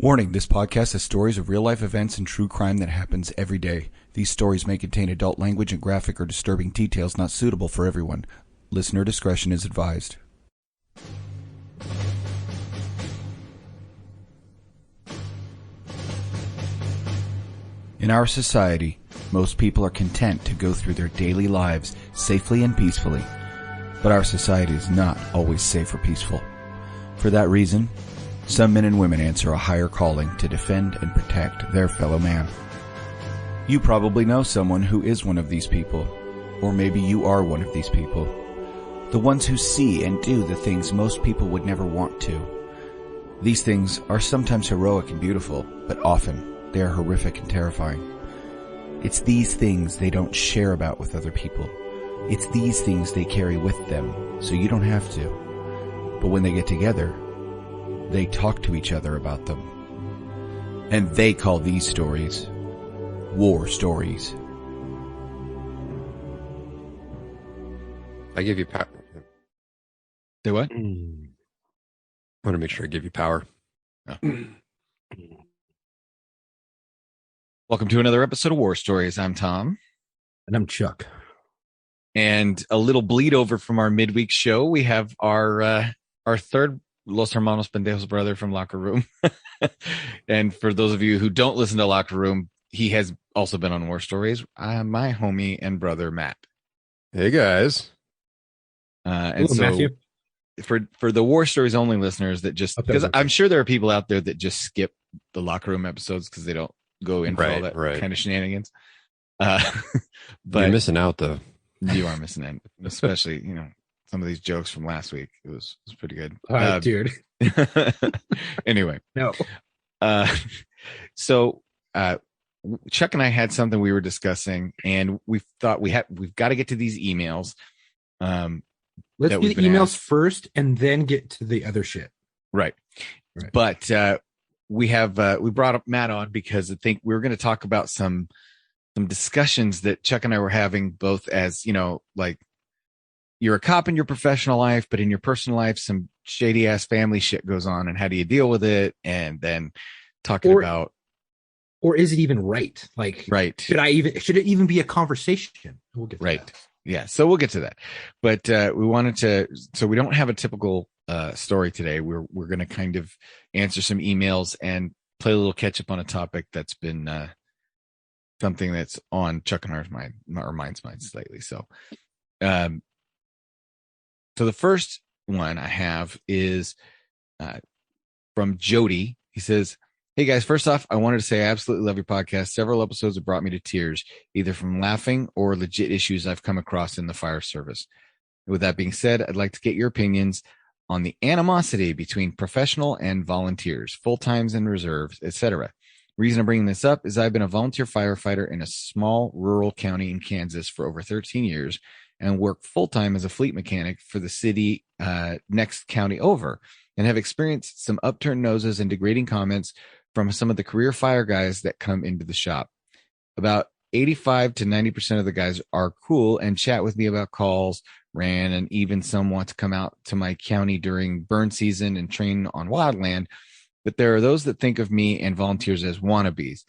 Warning, this podcast has stories of real-life events and true crime that happens every day. These stories may contain adult language and graphic or disturbing details not suitable for everyone. Listener discretion is advised. In our society, most people are content to go through their daily lives safely and peacefully. But our society is not always safe or peaceful. For that reason, some men and women answer a higher calling to defend and protect their fellow man. You probably know someone who is one of these people, or maybe you are one of these people. The ones who see and do the things most people would never want to. These things are sometimes heroic and beautiful, but often they are horrific and terrifying. It's these things they don't share about with other people. It's these things they carry with them, so you don't have to. But when they get together, they talk to each other about them. And they call these stories war stories. I give you power. Say what? I want to make sure I give you power. Oh. Welcome to another episode of War Stories. I'm Tom. And I'm Chuck. And a little bleed over from our midweek show. We have our third Los Hermanos Pendejos brother from Locker Room. And for those of you who don't listen to Locker Room, he has also been on War Stories. My homie and brother, Matt. Hey, guys. And hello, so Matthew. For the War Stories only listeners that just, because I'm sure there are people out there that just skip the Locker Room episodes because they don't go in for all that kind of shenanigans. But you're missing out, though. You are missing out, especially, some of these jokes from last week. It was pretty good. Dude. Anyway. No. So Chuck and I had something we were discussing, and we thought we've got to get to these emails. Let's do the emails first and then get to the other shit. Right. But we brought up Matt on because I think we were going to talk about some discussions that Chuck and I were having, both as, like, you're a cop in your professional life, but in your personal life, some shady ass family shit goes on, and how do you deal with it? And then talking about, or is it even right? Like, right. Should it even be a conversation? We'll get to that. Yeah. So we'll get to that, but we wanted to, so we don't have a typical story today. We're going to kind of answer some emails and play a little catch up on a topic that's been something that's on Chuck and our minds lately. So, so the first one I have is from Jody. He says, "Hey guys, first off, I wanted to say I absolutely love your podcast. Several episodes have brought me to tears, either from laughing or legit issues I've come across in the fire service. With that being said, I'd like to get your opinions on the animosity between professional and volunteers, full-times and reserves, etc. Reason I'm bringing this up is I've been a volunteer firefighter in a small rural county in Kansas for over 13 years and work full-time as a fleet mechanic for the city next county over, and have experienced some upturned noses and degrading comments from some of the career fire guys that come into the shop. About 85 to 90% of the guys are cool and chat with me about calls, ran, and even some want to come out to my county during burn season and train on wildland. But there are those that think of me and volunteers as wannabes.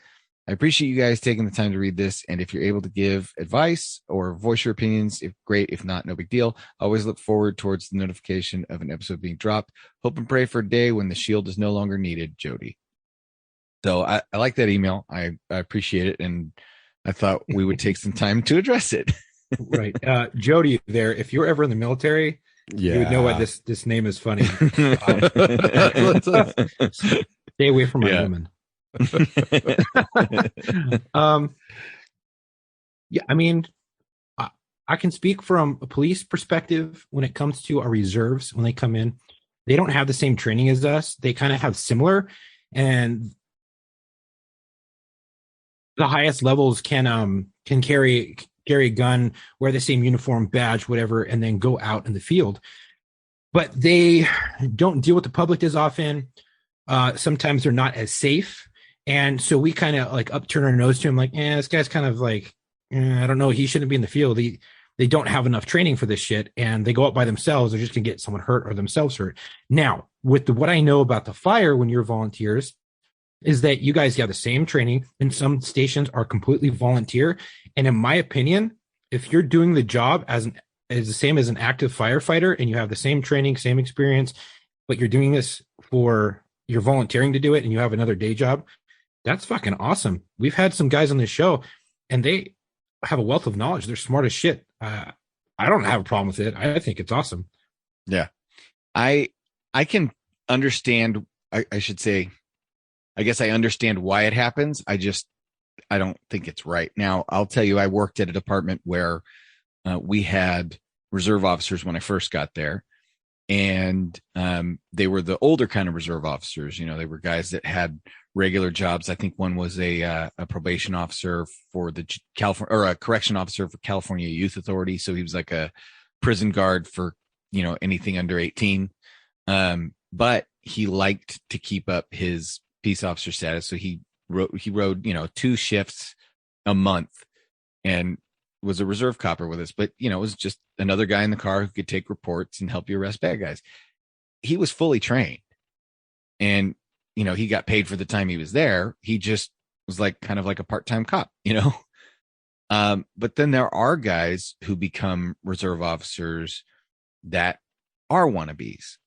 I appreciate you guys taking the time to read this, and if you're able to give advice or voice your opinions, if great. If not, no big deal. I always look forward towards the notification of an episode being dropped. Hope and pray for a day when the shield is no longer needed, Jody." So I like that email. I appreciate it, and I thought we would take some time to address it. Right. Jody there, if you're ever in the military, you would know why this name is funny. Stay away from my women. Yeah, I mean, I can speak from a police perspective when it comes to our reserves. When they come in, they don't have the same training as us. They kind of have similar, and the highest levels can carry a gun, wear the same uniform, badge, whatever, and then go out in the field. But they don't deal with the public as often. Sometimes they're not as safe. And so we kind of like upturn our nose to him, like, this guy's kind of like, I don't know, he shouldn't be in the field. They don't have enough training for this shit, and they go out by themselves. They're just gonna get someone hurt or themselves hurt. Now, with what I know about the fire, when you're volunteers, is that you guys have the same training, and some stations are completely volunteer. And in my opinion, if you're doing the job as the same as an active firefighter, and you have the same training, same experience, but you're doing this you're volunteering to do it, and you have another day job, that's fucking awesome. We've had some guys on this show, and they have a wealth of knowledge. They're smart as shit. I don't have a problem with it. I think it's awesome. Yeah. I can understand, I should say, I guess I understand why it happens. I don't think it's right. Now, I'll tell you, I worked at a department where we had reserve officers when I first got there, and they were the older kind of reserve officers. You know, they were guys that had regular jobs. I think one was a probation officer for the California, or a correction officer for California Youth Authority. So he was like a prison guard for, you know, anything under 18. But he liked to keep up his peace officer status. So he rode, you know, 2 shifts a month and was a reserve copper with us. But, you know, it was just another guy in the car who could take reports and help you arrest bad guys. He was fully trained, and, you know, he got paid for the time he was there. He just was like kind of like a part-time cop, you know? But then there are guys who become reserve officers that are wannabes,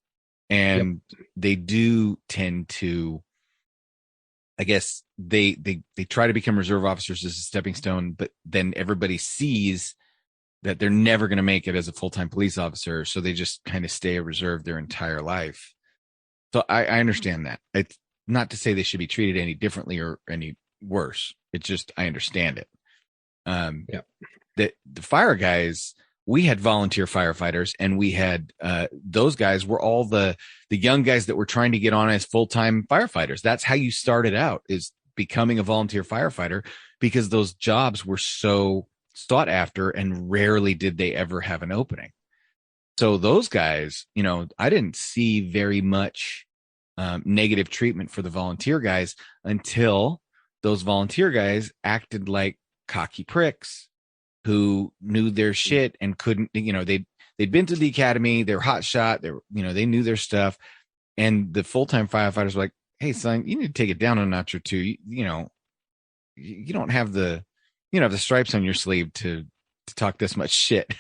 and they do tend to, I guess they try to become reserve officers as a stepping stone, but then everybody sees that they're never going to make it as a full-time police officer. So they just kind of stay a reserve their entire life. So I understand that. It's not to say they should be treated any differently or any worse. It's just, I understand it. The fire guys, we had volunteer firefighters, and we had those guys were all the young guys that were trying to get on as full-time firefighters. That's how you started out, is becoming a volunteer firefighter, because those jobs were so sought after, and rarely did they ever have an opening. So those guys, you know, I didn't see very much negative treatment for the volunteer guys until those volunteer guys acted like cocky pricks who knew their shit and couldn't, you know, they'd been to the academy, they're hot shot, they're, you know, they knew their stuff. And the full-time firefighters were like, hey, son, you need to take it down a notch or two. You know, you don't have the stripes on your sleeve to talk this much shit.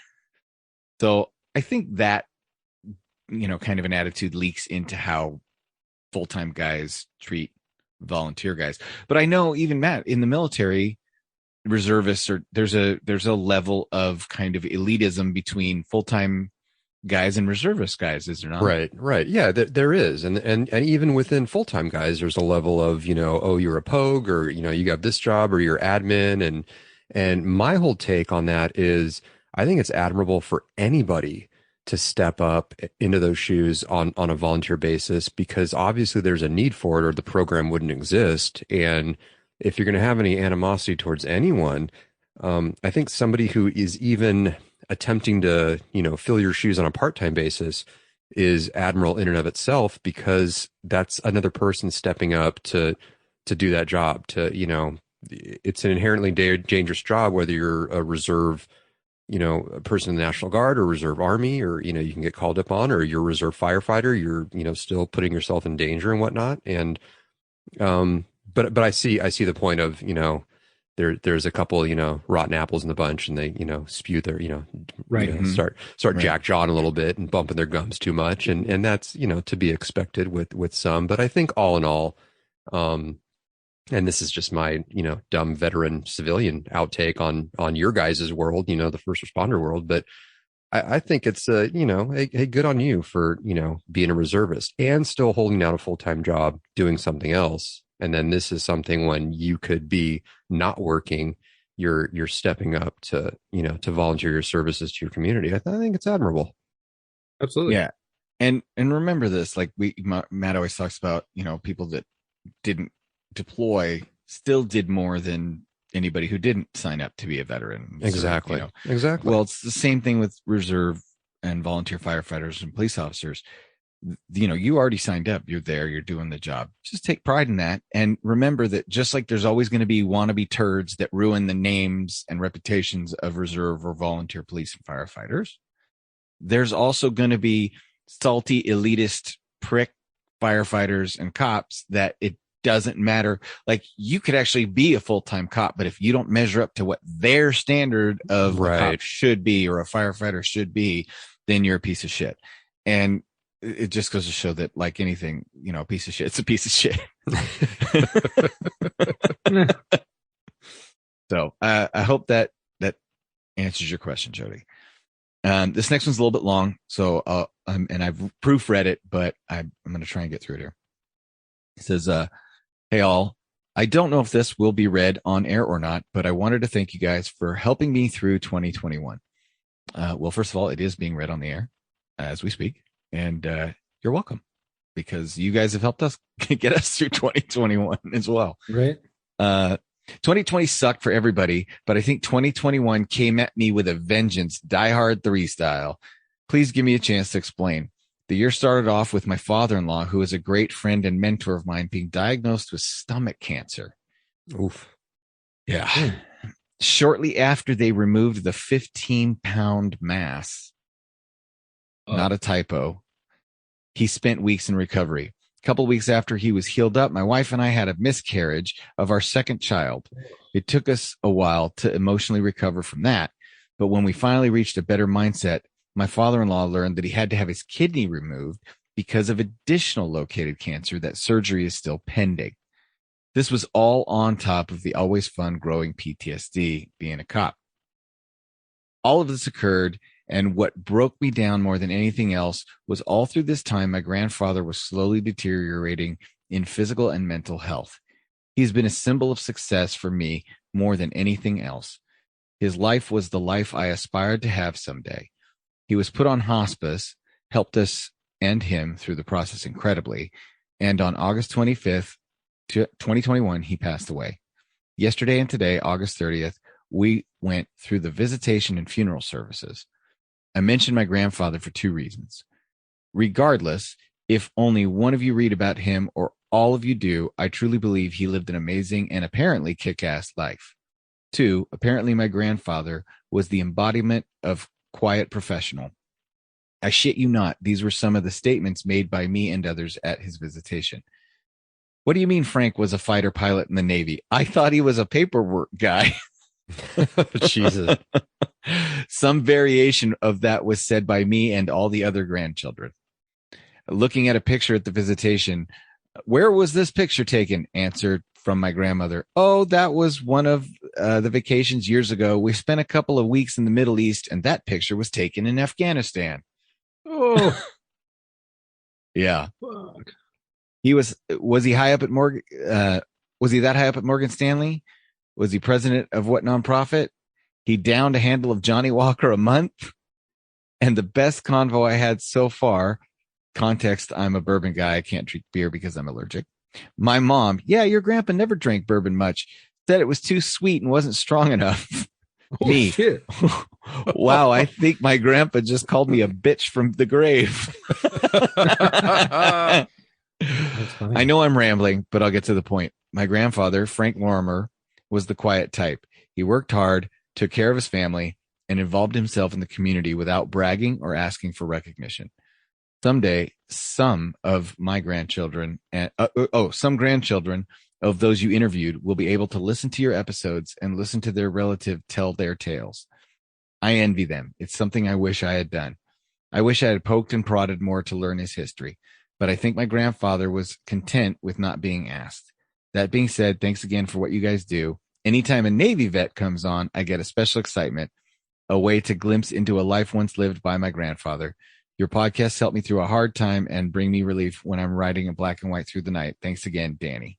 So I think that, you know, kind of an attitude leaks into how full-time guys treat volunteer guys. But I know, even Matt, in the military, reservists there's a level of kind of elitism between full-time guys and reservist guys, is there not? Right. Yeah, there is. And even within full-time guys, there's a level of, you know, oh, you're a pogue, or, you know, you got this job, or you're admin. And my whole take on that is, I think it's admirable for anybody to step up into those shoes on a volunteer basis, because obviously there's a need for it, or the program wouldn't exist. And if you're going to have any animosity towards anyone, I think somebody who is even attempting to, you know, fill your shoes on a part-time basis is admirable in and of itself, because that's another person stepping up to do that job. To, you know, it's an inherently dangerous job, whether you're a reserve, you know, a person in the National Guard or Reserve Army, or, you know, you can get called upon, or you're a reserve firefighter, you're, you know, still putting yourself in danger and whatnot. And, but I see the point of, you know, there's a couple, you know, rotten apples in the bunch, and they, you know, spew their, you know, right. You know, start right. Jack-jawing a little bit and bumping their gums too much. And that's, you know, to be expected with some, but I think all in all, and this is just my, you know, dumb veteran civilian outtake on your guys' world, you know, the first responder world. But I think it's, you know, hey, good on you for, you know, being a reservist and still holding down a full-time job, doing something else. And then this is something when you could be not working, you're stepping up to, you know, to volunteer your services to your community. I think it's admirable. Absolutely. Yeah. And remember this, like Matt always talks about, you know, people that didn't deploy still did more than anybody who didn't sign up to be a veteran. Exactly. So, you know, exactly. Well, it's the same thing with reserve and volunteer firefighters and police officers. You know, you already signed up, you're there, you're doing the job. Just take pride in that. And remember that just like there's always going to be wannabe turds that ruin the names and reputations of reserve or volunteer police and firefighters, there's also going to be salty, elitist prick firefighters and cops that it doesn't matter. Like, you could actually be a full-time cop, but if you don't measure up to what their standard of a cop should be or a firefighter should be, then you're a piece of shit. And it just goes to show that, like anything, a piece of shit, it's a piece of shit. So I hope that answers your question, Jody. This next one's a little bit long, so and I've proofread it, but I'm going to try and get through it here. It says, "Hey all, I don't know if this will be read on air or not, but I wanted to thank you guys for helping me through 2021. Well, first of all, it is being read on the air as we speak, and you're welcome, because you guys have helped us get us through 2021 as well. Right. 2020 sucked for everybody, but I think 2021 came at me with a vengeance, Die Hard 3 style. Please give me a chance to explain. The year started off with my father-in-law, who is a great friend and mentor of mine, being diagnosed with stomach cancer. Oof. Yeah. Shortly after they removed the 15-pound mass, not a typo, he spent weeks in recovery. A couple of weeks after he was healed up, my wife and I had a miscarriage of our second child. It took us a while to emotionally recover from that, but when we finally reached a better mindset, my father-in-law learned that he had to have his kidney removed because of additional located cancer, that surgery is still pending. This was all on top of the always fun growing PTSD being a cop. All of this occurred, and what broke me down more than anything else was all through this time, my grandfather was slowly deteriorating in physical and mental health. He's been a symbol of success for me more than anything else. His life was the life I aspired to have someday. He was put on hospice, helped us and him through the process incredibly, and on August 25th, 2021, he passed away. Yesterday and today, August 30th, we went through the visitation and funeral services. I mentioned my grandfather for two reasons. Regardless, if only one of you read about him or all of you do, I truly believe he lived an amazing and apparently kick-ass life. Two, apparently my grandfather was the embodiment of quiet professional. I shit you not, these were some of the statements made by me and others at his visitation. What do you mean Frank was a fighter pilot in the Navy? I thought he was a paperwork guy. Jesus. Some variation of that was said by me and all the other grandchildren. Looking at a picture at the visitation, where was this picture taken? Answered from my grandmother. Oh, that was one of the vacations years ago. We spent a couple of weeks in the Middle East, and that picture was taken in Afghanistan. Oh, yeah. fuck. Was he high up at Morgan? Was he that high up at Morgan Stanley? Was he president of what nonprofit? He downed a handle of Johnny Walker a month. And the best convo I had so far, context, I'm a bourbon guy. I can't drink beer because I'm allergic. My mom, yeah, your grandpa never drank bourbon much. Said it was too sweet and wasn't strong enough. Oh, Me. shit. Wow, I think my grandpa just called me a bitch from the grave. That's funny. I know I'm rambling, but I'll get to the point. My grandfather, Frank Lorimer, was the quiet type. He worked hard, took care of his family, and involved himself in the community without bragging or asking for recognition. Someday, some of my grandchildren and some grandchildren of those you interviewed will be able to listen to your episodes and listen to their relative tell their tales. I envy them. It's something I wish I had done. I wish I had poked and prodded more to learn his history, but I think my grandfather was content with not being asked. That being said, thanks again for what you guys do. Anytime a Navy vet comes on, I get a special excitement, a way to glimpse into a life once lived by my grandfather. Your podcasts help me through a hard time and bring me relief when I'm riding in black and white through the night. Thanks again, Danny.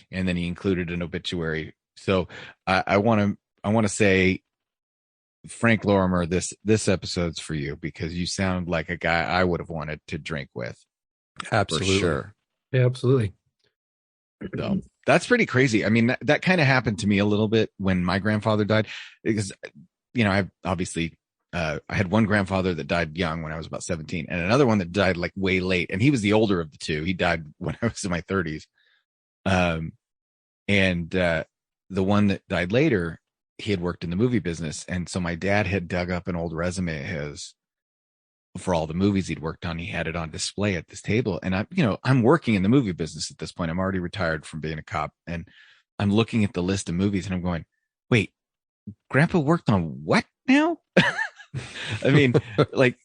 And then he included an obituary. So I want to say, Frank Lorimer, this episode's for you because you sound like a guy I would have wanted to drink with. Absolutely. For sure. Yeah, absolutely. So that's pretty crazy. I mean, that kind of happened to me a little bit when my grandfather died, because, I obviously, I had one grandfather that died young when I was about 17 and another one that died like way late. And he was the older of the two. He died when I was in my 30s. The one that died later, he had worked in the movie business. And so my dad had dug up an old resume of his for all the movies he'd worked on, he had it on display at this table. And I'm working in the movie business at this point. I'm already retired from being a cop, and I'm looking at the list of movies and I'm going, wait, Grandpa worked on what now? I mean, like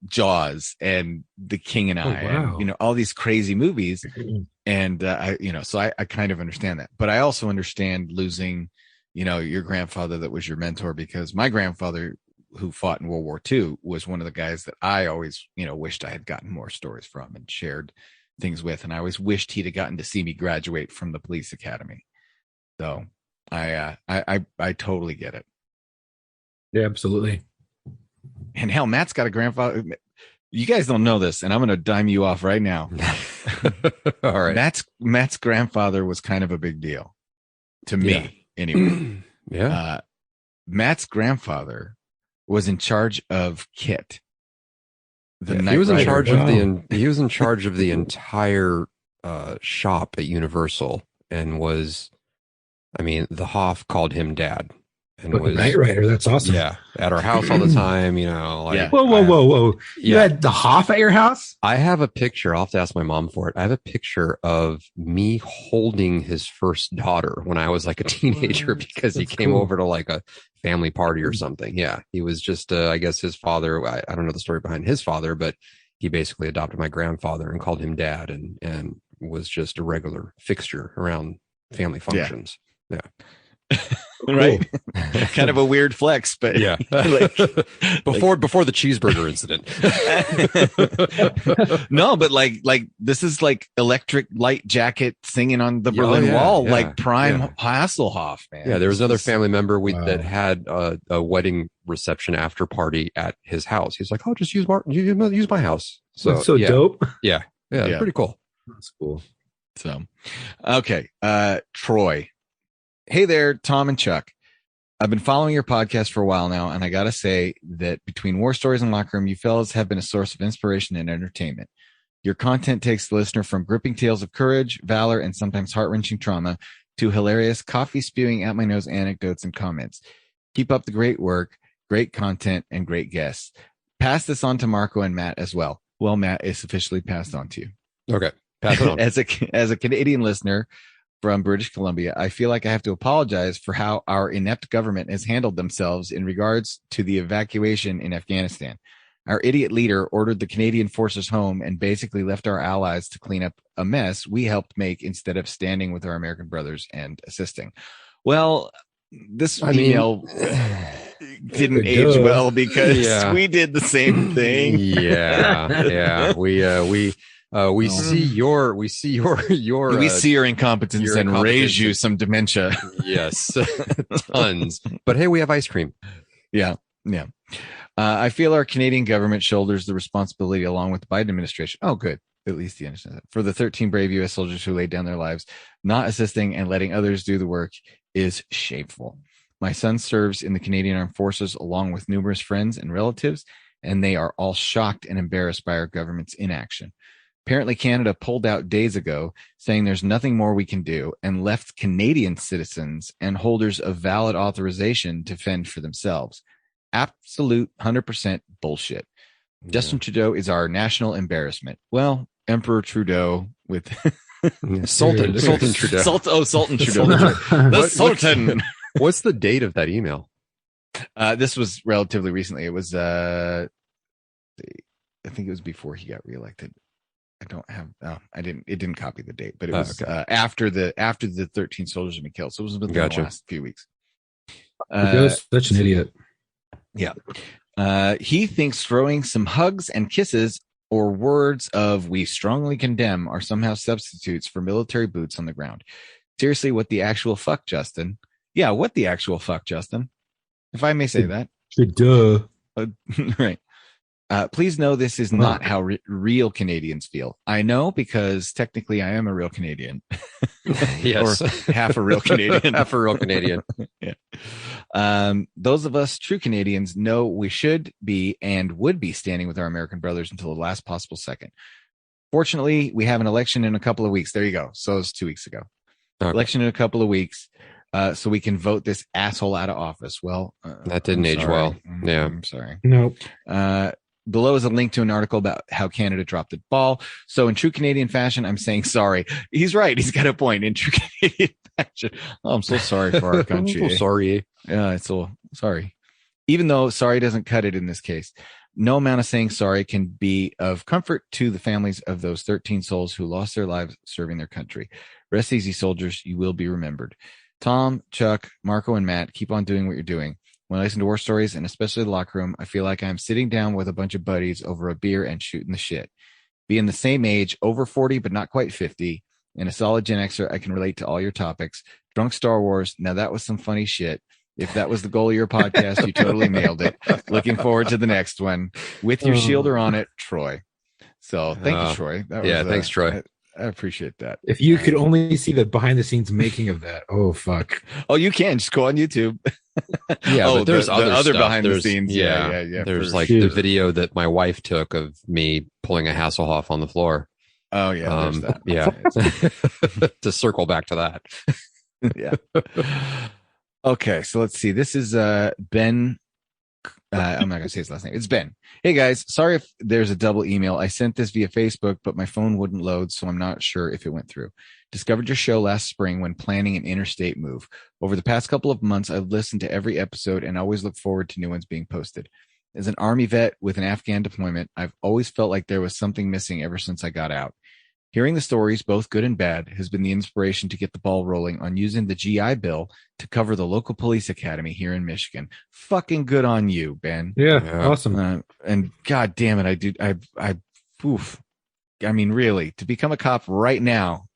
Jaws and The King and I, wow. and all these crazy movies. And so I kind of understand that, but I also understand losing, your grandfather that was your mentor, because my grandfather, who fought in World War II, was one of the guys that I always, wished I had gotten more stories from and shared things with. And I always wished he'd have gotten to see me graduate from the police academy. So I totally get it. Yeah, absolutely. And hell, Matt's got a grandfather. You guys don't know this, and I'm going to dime you off right now. All right. Matt's grandfather was kind of a big deal to me, anyway. Yeah. Matt's grandfather was in charge of KITT. He was in charge of he was in charge of the entire shop at Universal, and the Hoff called him Dad. And was Knight Rider. That's awesome. Yeah, at our house all the time. Whoa! You had the Hoff at your house? I have a picture. I'll have to ask my mom for it. I have a picture of me holding his first daughter when I was like a teenager, because he came over to like a family party or something. Yeah, he was just, I guess his father. I don't know the story behind his father, but he basically adopted my grandfather and called him Dad, and was just a regular fixture around family functions. Yeah. Right. Kind of a weird flex, but yeah. Before the cheeseburger incident. No, but like this is like Electric Light Jacket singing on the Berlin Wall, like prime Hasselhoff, man. Yeah, there was another family member that had a wedding reception after party at his house. He's like, "Oh, just use my house." So that's so dope. Yeah, pretty cool. That's cool. So, okay, Troy. Hey there, Tom and Chuck. I've been following your podcast for a while now, and I got to say that between War Stories and Locker Room, you fellas have been a source of inspiration and entertainment. Your content takes the listener from gripping tales of courage, valor, and sometimes heart-wrenching trauma to hilarious, coffee-spewing at my nose anecdotes and comments. Keep up the great work, great content, and great guests. Pass this on to Marco and Matt as well. Well, Matt is officially passed on to you. Okay, pass it on. As a Canadian listener from British Columbia, I feel like I have to apologize for how our inept government has handled themselves in regards to the evacuation in Afghanistan. Our idiot leader ordered the Canadian forces home and basically left our allies to clean up a mess we helped make instead of standing with our American brothers and assisting. Well, this email didn't age well, because we did the same thing. We see your we see your incompetence and raise you some dementia. Yes, tons. But hey, we have ice cream. Yeah. I feel our Canadian government shoulders the responsibility along with the Biden administration. Oh, good. At least you understand that. For the 13 brave U.S. soldiers who laid down their lives, not assisting and letting others do the work is shameful. My son serves in the Canadian Armed Forces along with numerous friends and relatives, and they are all shocked and embarrassed by our government's inaction. Apparently, Canada pulled out days ago, saying there's nothing more we can do, and left Canadian citizens and holders of valid authorization to fend for themselves. Absolute 100% bullshit. Yeah. Justin Trudeau is our national embarrassment. Well, Emperor Trudeau with Sultan Trudeau. Sultan Trudeau. The Sultan. What's the date of that email? This was relatively recently. It was, I think it was before he got reelected. It didn't copy the date, but it was after the 13 soldiers had been killed. So it was within the last few weeks. Such an idiot. Yeah. He thinks throwing some hugs and kisses or words of "we strongly condemn" are somehow substitutes for military boots on the ground. Seriously, what the actual fuck, Justin? Yeah, what the actual fuck, Justin? If I may say that. Duh. Right. Please know this is not how real Canadians feel. I know, because technically I am a real Canadian. Yes. Or half a real Canadian. Half a real Canadian. Yeah. Those of us true Canadians know we should be and would be standing with our American brothers until the last possible second. Fortunately, we have an election in a couple of weeks. There you go. So it's 2 weeks ago. Okay. Election in a couple of weeks. So we can vote this asshole out of office. Well, that didn't age well. Yeah. I'm sorry. Nope. below is a link to an article about how Canada dropped the ball. So in true Canadian fashion, I'm saying sorry. He's right. He's got a point. In true Canadian fashion. Oh, I'm so sorry for our country. I'm so sorry. Yeah, it's so sorry. Even though sorry doesn't cut it in this case. No amount of saying sorry can be of comfort to the families of those 13 souls who lost their lives serving their country. Rest easy, soldiers. You will be remembered. Tom, Chuck, Marco, and Matt, keep on doing what you're doing. When I listen to war stories, and especially the locker room, I feel like I'm sitting down with a bunch of buddies over a beer and shooting the shit. Being the same age, over 40, but not quite 50, and a solid Gen Xer, I can relate to all your topics. Drunk Star Wars. Now that was some funny shit. If that was the goal of your podcast, you totally nailed it. Looking forward to the next one with your shielder on it, Troy. So thank you, Troy. Thanks, Troy. I appreciate that. If you could only see the behind the scenes making of that. Oh, fuck. Oh, you can just go on YouTube. Yeah, but there's other behind there's, the scenes. Yeah. There's like the video that my wife took of me pulling a Hasselhoff on the floor. Oh, yeah. There's that. Yeah. To circle back to that. Yeah. Okay, so let's see. This is Ben. I'm not going to say his last name. It's Ben. Hey, guys. Sorry if there's a double email. I sent this via Facebook, but my phone wouldn't load, so I'm not sure if it went through. Discovered your show last spring when planning an interstate move. Over the past couple of months, I've listened to every episode and always look forward to new ones being posted. As an Army vet with an Afghan deployment, I've always felt like there was something missing ever since I got out. Hearing the stories, both good and bad, has been the inspiration to get the ball rolling on using the GI Bill to cover the local police academy here in Michigan. Fucking good on you, Ben. Yeah. Awesome. And God damn it, oof. I mean, really, to become a cop right now,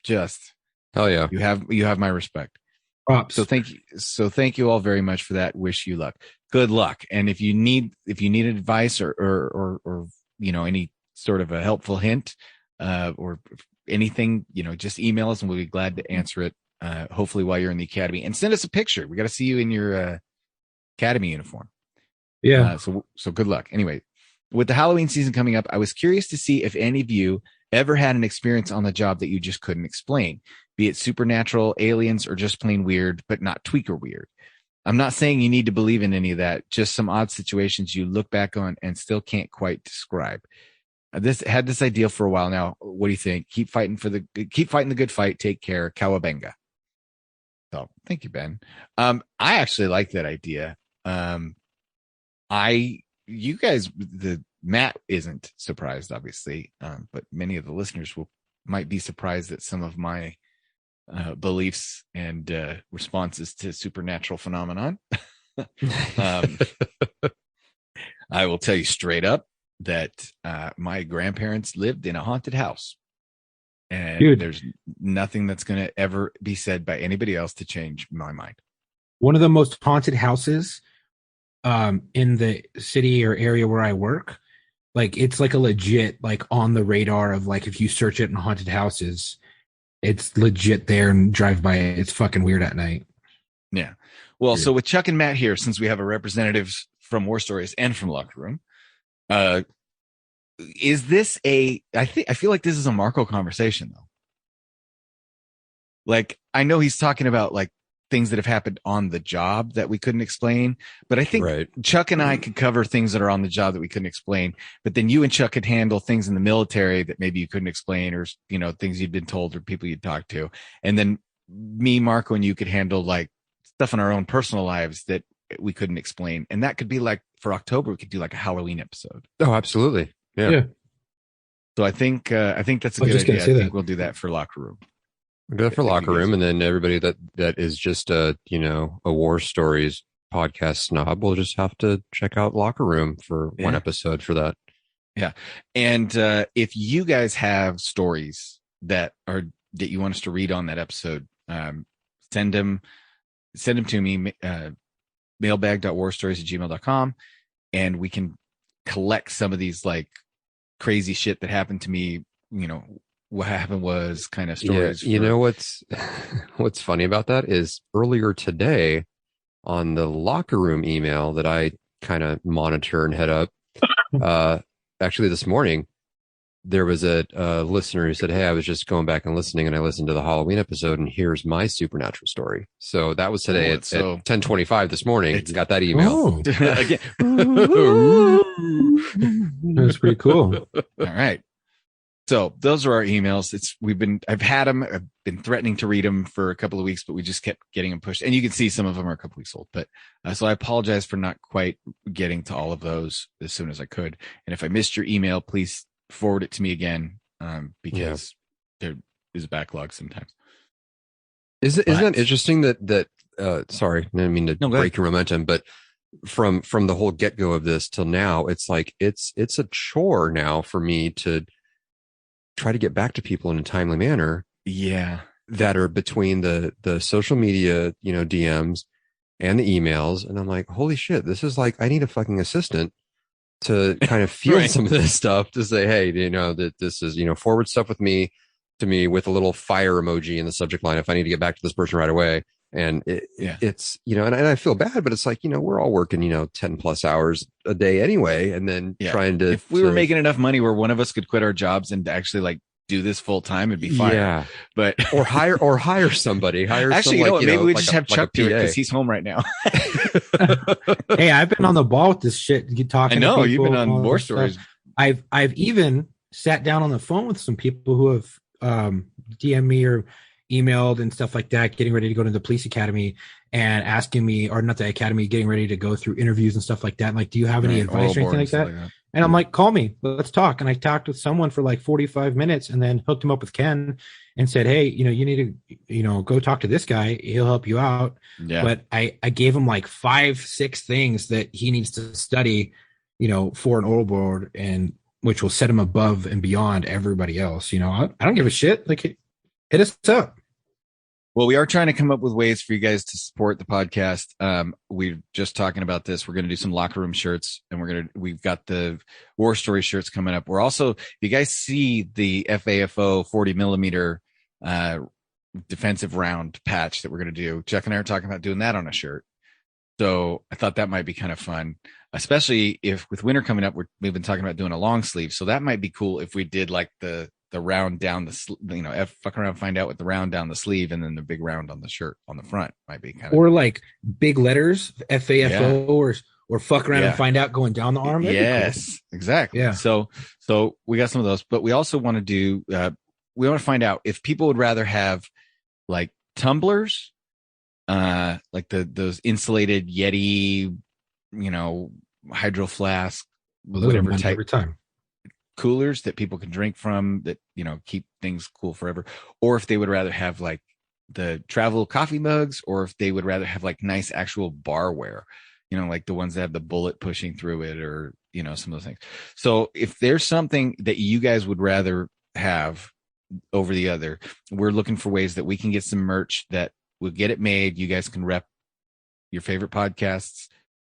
just hell yeah, you have my respect. Props. So thank you all very much for that. Wish you luck. Good luck. And if you need advice or any sort of a helpful hint, or anything, just email us and we'll be glad to answer it. Hopefully while you're in the academy, and send us a picture. We got to see you in your academy uniform. Yeah. So good luck. Anyway, with the Halloween season coming up, I was curious to see if any of you ever had an experience on the job that you just couldn't explain, be it supernatural, aliens, or just plain weird, but not tweaker weird. I'm not saying you need to believe in any of that, just some odd situations you look back on and still can't quite describe. Had this idea for a while now. What do you think? Keep fighting the good fight. Take care. Cowabunga. So thank you, Ben. I actually like that idea. Matt isn't surprised, obviously, but many of the listeners might be surprised at some of my beliefs and responses to supernatural phenomenon. I will tell you straight up that my grandparents lived in a haunted house, and there's nothing that's going to ever be said by anybody else to change my mind. One of the most haunted houses in the city or area where I work, like it's like a legit, like on the radar of like, if you search it in haunted houses, it's legit there and drive by it. It's fucking weird at night. Yeah. Well, so with Chuck and Matt here, since we have a representatives from War Stories and from Locker Room, is this I feel like this is a Marco conversation though. Like, I know he's talking about like things that have happened on the job that we couldn't explain, but I think Chuck and I could cover things that are on the job that we couldn't explain, but then you and Chuck could handle things in the military that maybe you couldn't explain, or, things you'd been told or people you'd talked to. And then me, Marco, and you could handle like stuff in our own personal lives that we couldn't explain. And that could be like, for October, we could do like a Halloween episode. Oh, absolutely. Yeah. So I think that's a good idea. I think we'll do that for Locker Room. We'll do that for Locker Room, and then everybody that is just a War Stories podcast snob will just have to check out Locker Room for one episode for that. Yeah. And if you guys have stories that you want us to read on that episode, send them to me, mailbag.warstories@gmail.com, and we can collect some of these like crazy shit that happened to me. What happened was kind of stories. Yeah, what's funny about that is earlier today on the Locker Room email that I kind of monitor and head up, actually this morning, there was a listener who said, "Hey, I was just going back and listening, and I listened to the Halloween episode, and here's my supernatural story." So that was today at 10:25 this morning. It's got that email again. That's pretty cool. All right. So those are our emails. I've had them. I've been threatening to read them for a couple of weeks, but we just kept getting them pushed. And you can see some of them are a couple weeks old. But so I apologize for not quite getting to all of those as soon as I could. And if I missed your email, please forward it to me again, because there is a backlog sometimes. Isn't that interesting that sorry, I didn't mean to break your momentum, but from the whole get-go of this till now, it's like it's a chore now for me to try to get back to people in a timely manner. Yeah. That are between the social media, DMs and the emails. And I'm like, holy shit, this is like, I need a fucking assistant to kind of field some of this stuff to say, hey, that this is, forward stuff to me with a little fire emoji in the subject line if I need to get back to this person right away. And it's, and I feel bad, but it's like, we're all working, 10 plus hours a day anyway. And then trying to, if we were making enough money where one of us could quit our jobs and actually like do this full time, it'd be fine. Yeah. But or hire somebody, actually, maybe we just have Chuck do it because he's home right now. Hey, I've been on the ball with this shit. Talking. I know you've been on War Stories. I've even sat down on the phone with some people who have DM'd me or emailed and stuff like that, getting ready to go to the police academy and asking me, or not the academy, getting ready to go through interviews and stuff like that. I'm like, do you have any advice or anything like that? And I'm like, call me, let's talk. And I talked with someone for like 45 minutes and then hooked him up with Ken and said, hey, you need to, go talk to this guy. He'll help you out. Yeah. But I gave him like 5-6 things that he needs to study, for an oral board, and which will set him above and beyond everybody else. I don't give a shit. Like, hit us up. Well, we are trying to come up with ways for you guys to support the podcast. We're just talking about this. We're going to do some locker room shirts, and we've got the War Story shirts coming up. We're also, if you guys see the FAFO 40 millimeter defensive round patch that we're going to do, Chuck and I are talking about doing that on a shirt. So I thought that might be kind of fun, especially if with winter coming up, we've been talking about doing a long sleeve. So that might be cool if we did like the round down the fuck around, find out with the round down the sleeve, and then the big round on the shirt on the front might be kind of, or like big letters FAFO or fuck around and find out going down the arm. Yes, cool. Exactly. Yeah. So we got some of those, but we also want to do, we want to find out if people would rather have like tumblers, like those insulated Yeti, hydro flask, whatever type every time. Coolers that people can drink from that keep things cool forever, or if they would rather have like the travel coffee mugs, or if they would rather have like nice actual barware, like the ones that have the bullet pushing through it, or some of those things. So if there's something that you guys would rather have over the other, we're looking for ways that we can get some merch that will get it made. You guys can rep your favorite podcasts,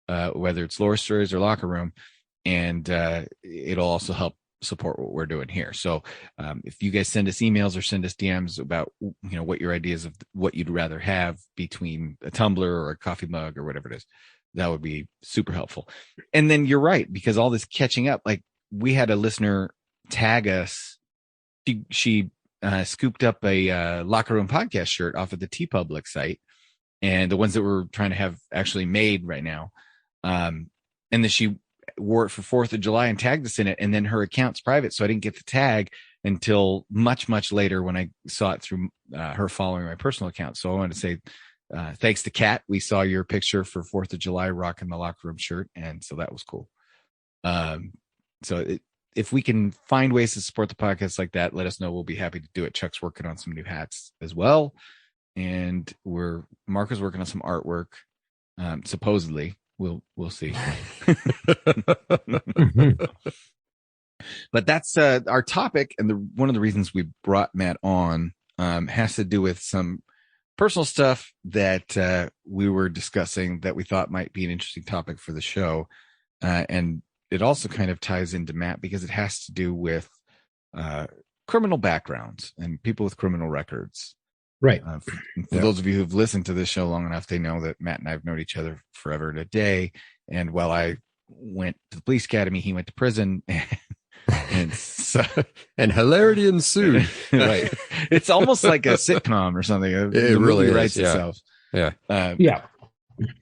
whether it's Lore Stories or Locker Room, and it'll also help support what we're doing here. So if you guys send us emails or send us DMs about what your ideas of what you'd rather have between a tumbler or a coffee mug or whatever it is, that would be super helpful. And then you're right, because all this catching up, like we had a listener tag us. She scooped up a Locker Room podcast shirt off of the TeePublic site, and the ones that we're trying to have actually made right now, and then she wore it for 4th of July and tagged us in it, and then her account's private, so I didn't get the tag until much later when I saw it through her following my personal account. So I wanted to say thanks to Kat. We saw your picture for 4th of July rocking the Locker Room shirt, and so that was cool. If we can find ways to support the podcast like that, let us know. We'll be happy to do it. Chuck's working on some new hats as well, and Mark is working on some artwork, supposedly. We'll see. But that's our topic, and one of the reasons we brought Matt on has to do with some personal stuff that we were discussing that we thought might be an interesting topic for the show, and it also kind of ties into Matt because it has to do with criminal backgrounds and people with criminal records. Right. For those of you who've listened to this show long enough, they know that Matt and I have known each other forever and a day. And while I went to the police academy, he went to prison. And so, and hilarity ensued. right. It's almost like a sitcom or something. It really writes is, yeah. itself. Yeah. Yeah.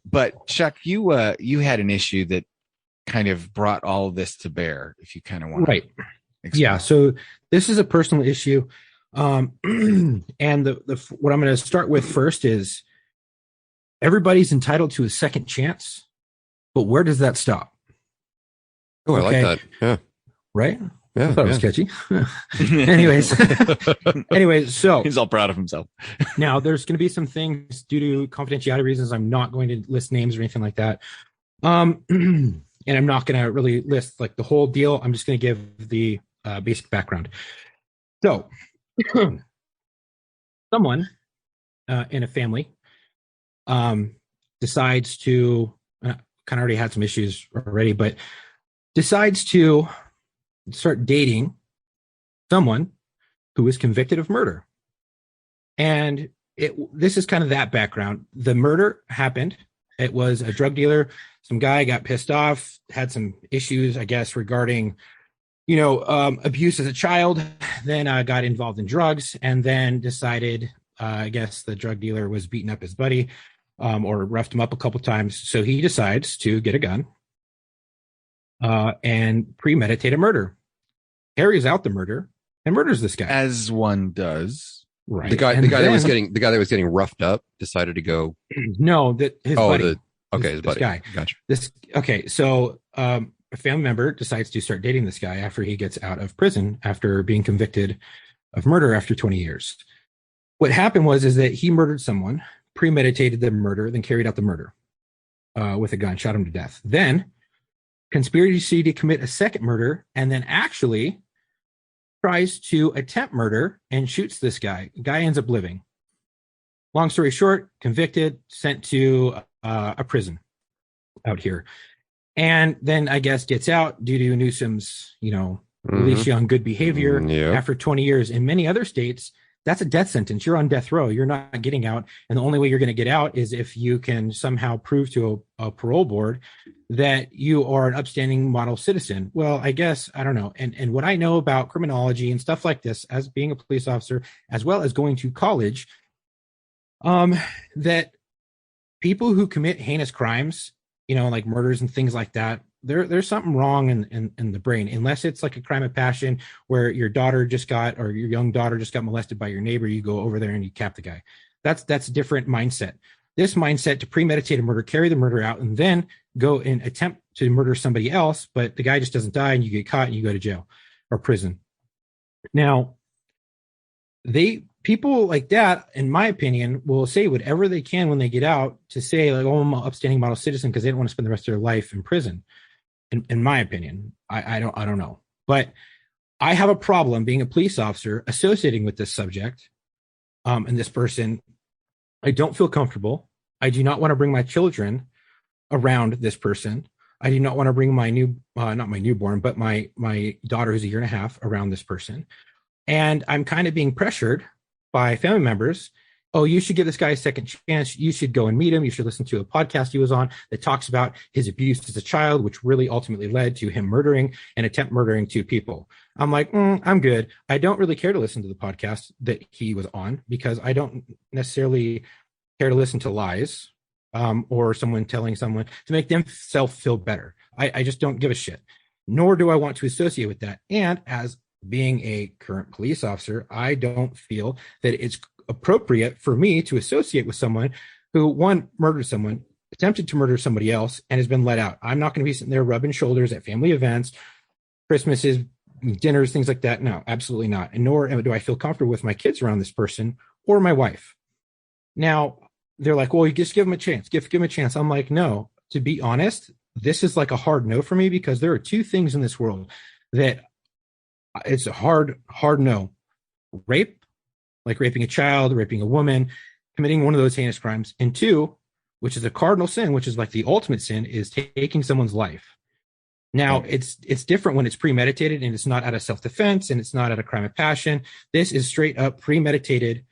But Chuck, you had an issue that kind of brought all of this to bear, if you kind of want Right. to explain. Yeah. So this is a personal issue. And what I'm going to start with first is everybody's entitled to a second chance, but where does that stop? Oh, I Okay. like that. Yeah. Right? Yeah. I thought it was catchy. Anyways, so He's all proud of himself. now there's going to be some things due to confidentiality reasons. I'm not going to list names or anything like that. And I'm not going to really list like the whole deal. I'm just going to give the basic background. So someone in a family decides to kind of already had some issues already, but decides to start dating someone who is convicted of murder. And this is kind of that background. The murder happened. It was a drug dealer. Some guy got pissed off, had some issues, I guess, regarding, abuse as a child, then got involved in drugs, and then decided, I guess the drug dealer was beating up his buddy or roughed him up a couple times. So he decides to get a gun and premeditate a murder, carries out the murder, and murders this guy. As one does. Right. The guy that was getting roughed up decided to go. No, that his buddy. His buddy. Guy. Gotcha. So a family member decides to start dating this guy after he gets out of prison after being convicted of murder after 20 years. What happened is that he murdered someone, premeditated the murder, then carried out the murder with a gun, shot him to death. Then conspiracy to commit a second murder, and then actually tries to attempt murder and shoots this guy. The guy ends up living. Long story short, convicted, sent to a prison out here. And then I guess gets out due to Newsom's, release you on good behavior after 20 years. In many other states, that's a death sentence. You're on death row. You're not getting out. And the only way you're going to get out is if you can somehow prove to a parole board that you are an upstanding model citizen. Well, I guess, I don't know. And what I know about criminology and stuff like this as being a police officer, as well as going to college, that people who commit heinous crimes, like murders and things like that, there's something wrong in the brain, unless it's like a crime of passion where your daughter or your young daughter just got molested by your neighbor. You go over there and you cap the guy. That's a different mindset. This mindset to premeditate a murder, carry the murder out, and then go and attempt to murder somebody else, but the guy just doesn't die and you get caught and you go to jail or prison. Now, people like that, in my opinion, will say whatever they can when they get out to say, like, oh, I'm an upstanding model citizen, because they don't want to spend the rest of their life in prison. In my opinion, I don't know. But I have a problem being a police officer associating with this subject and this person. I don't feel comfortable. I do not want to bring my children around this person. I do not want to bring my not my newborn, but my daughter who's 1.5 years around this person. And I'm kind of being pressured by family members. Oh, you should give this guy a second chance. You should go and meet him. You should listen to a podcast he was on that talks about his abuse as a child, which really ultimately led to him murdering and attempt murdering 2 people. I'm like, I'm good. I don't really care to listen to the podcast that he was on because I don't necessarily care to listen to lies or someone telling someone to make themselves feel better. I just don't give a shit, nor do I want to associate with that. And as being a current police officer, I don't feel that it's appropriate for me to associate with someone who, one, murdered someone, attempted to murder somebody else, and has been let out. I'm not going to be sitting there rubbing shoulders at family events, Christmases, dinners, things like that. No, absolutely not. And nor do I feel comfortable with my kids around this person or my wife. Now, they're like, well, you just give them a chance. Give them a chance. I'm like, no, to be honest, this is like a hard no for me, because there are 2 things in this world that it's a hard no. Rape, like raping a child, raping a woman, committing one of those heinous crimes. And 2, which is a cardinal sin, which is like the ultimate sin, is taking someone's life. Now, it's different when it's premeditated and it's not out of self-defense and it's not out of crime of passion. This is straight up premeditated.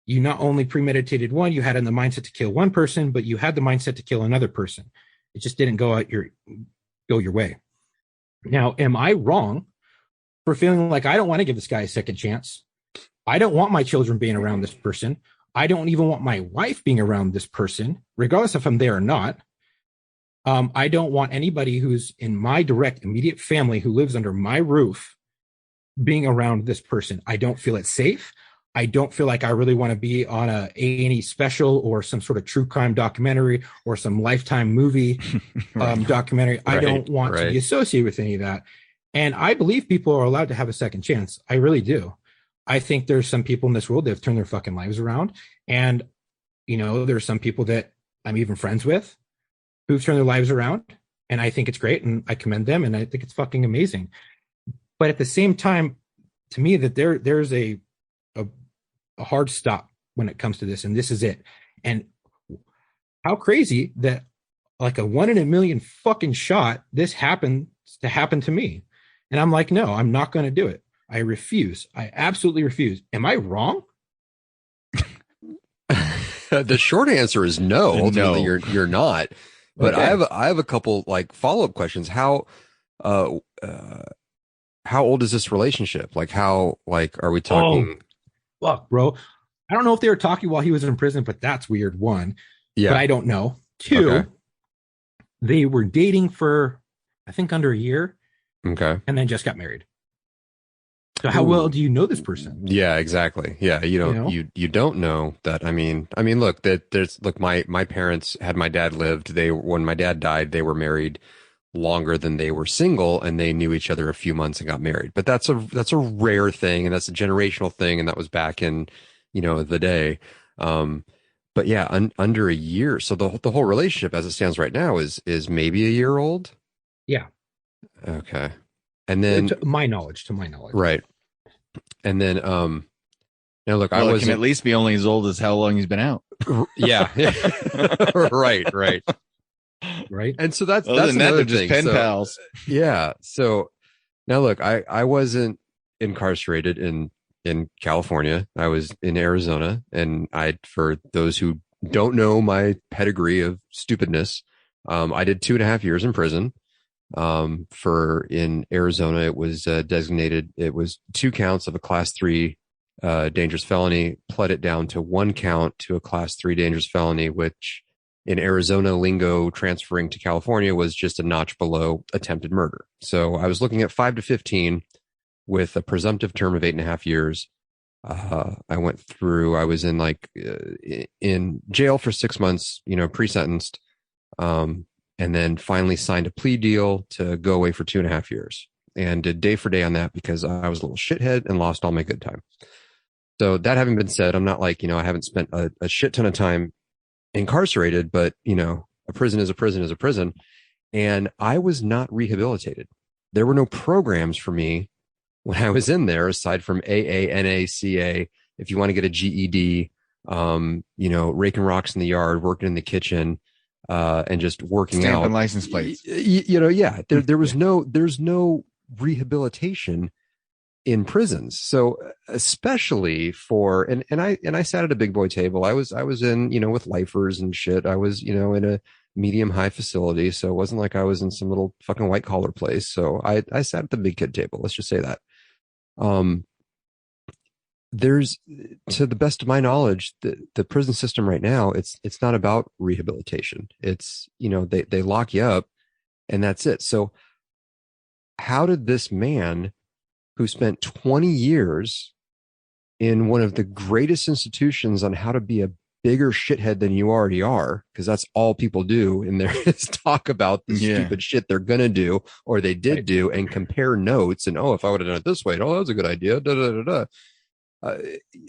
You not only premeditated one, you had in the mindset to kill one person, but you had the mindset to kill another person. It just didn't go your way. Now, am I wrong for feeling like I don't want to give this guy a second chance. I don't want my children being around this person. I don't even want my wife being around this person, regardless if I'm there or not. I don't want anybody who's in my direct immediate family who lives under my roof being around this person. I don't feel it's safe. I don't feel like I really want to be on a A&E special or some sort of true crime documentary or some Lifetime movie documentary. I don't want to be associated with any of that. And I believe people are allowed to have a second chance. I really do. I think there's some people in this world that have turned their fucking lives around. And, you know, there's some people that I'm even friends with who've turned their lives around. And I think it's great. And I commend them. And I think it's fucking amazing. But at the same time, to me, that there's a hard stop when it comes to this. And this is it. And how crazy that like a 1 in a million fucking shot, this happens to happen to me. And I'm like, no, I'm not going to do it. I refuse. I absolutely refuse. Am I wrong? The short answer is no. Ultimately, No. you're not. But Okay. I have a couple like follow-up questions. How old is this relationship? Like how like are we talking? Fuck, bro. I don't know if they were talking while he was in prison, but that's weird. One, Yeah. but I don't know. Two, Okay. they were dating for, I think, under a year Okay. and then just got married. So how Ooh. well do you know this person? Yeah, exactly. Yeah, you don't know? you don't know that. I mean, look, my parents had my dad lived. When my dad died, they were married longer than they were single, and they knew each other a few months and got married. But that's a rare thing, and that's a generational thing, and that was back in, the day. But yeah, under a year. So the whole relationship as it stands right now is maybe a year old. Yeah. Okay. And then To my knowledge. right. And then now look, I Well, it was can at least be only as old as how long he's been out. yeah. right. Right. And so that's Other than that, another they're just thing. pen So, pals. yeah. So now look, I wasn't incarcerated in California. I was in Arizona, and for those who don't know my pedigree of stupidness, I did 2.5 years in prison. In Arizona, it was designated. It was 2 counts of a class 3 dangerous felony, pled it down to 1 count to a class 3 dangerous felony, which in Arizona lingo, transferring to California, was just a notch below attempted murder. So I was looking at 5 to 15 with a presumptive term of 8.5 years. I was in jail for 6 months, pre-sentenced. And then finally signed a plea deal to go away for 2.5 years, and did day for day on that because I was a little shithead and lost all my good time. So that having been said, I'm not like, I haven't spent a shit ton of time incarcerated, but a prison is a prison is a prison. And I was not rehabilitated. There were no programs for me when I was in there, aside from AA, NACA. If you want to get a GED, raking rocks in the yard, working in the kitchen, and just working Stamping out license plates. There's no rehabilitation in prisons. So especially and I sat at a big boy table. I was in, with lifers and shit. I was, in a medium high facility. So it wasn't like I was in some little fucking white collar place. So I sat at the big kid table. Let's just say that. There's, to the best of my knowledge, the prison system right now, it's not about rehabilitation. It's, they lock you up and that's it. So how did this man who spent 20 years in one of the greatest institutions on how to be a bigger shithead than you already are, because that's all people do in there is talk about the stupid shit they're going to do or they did do and compare notes and, if I would have done it this way, that was a good idea.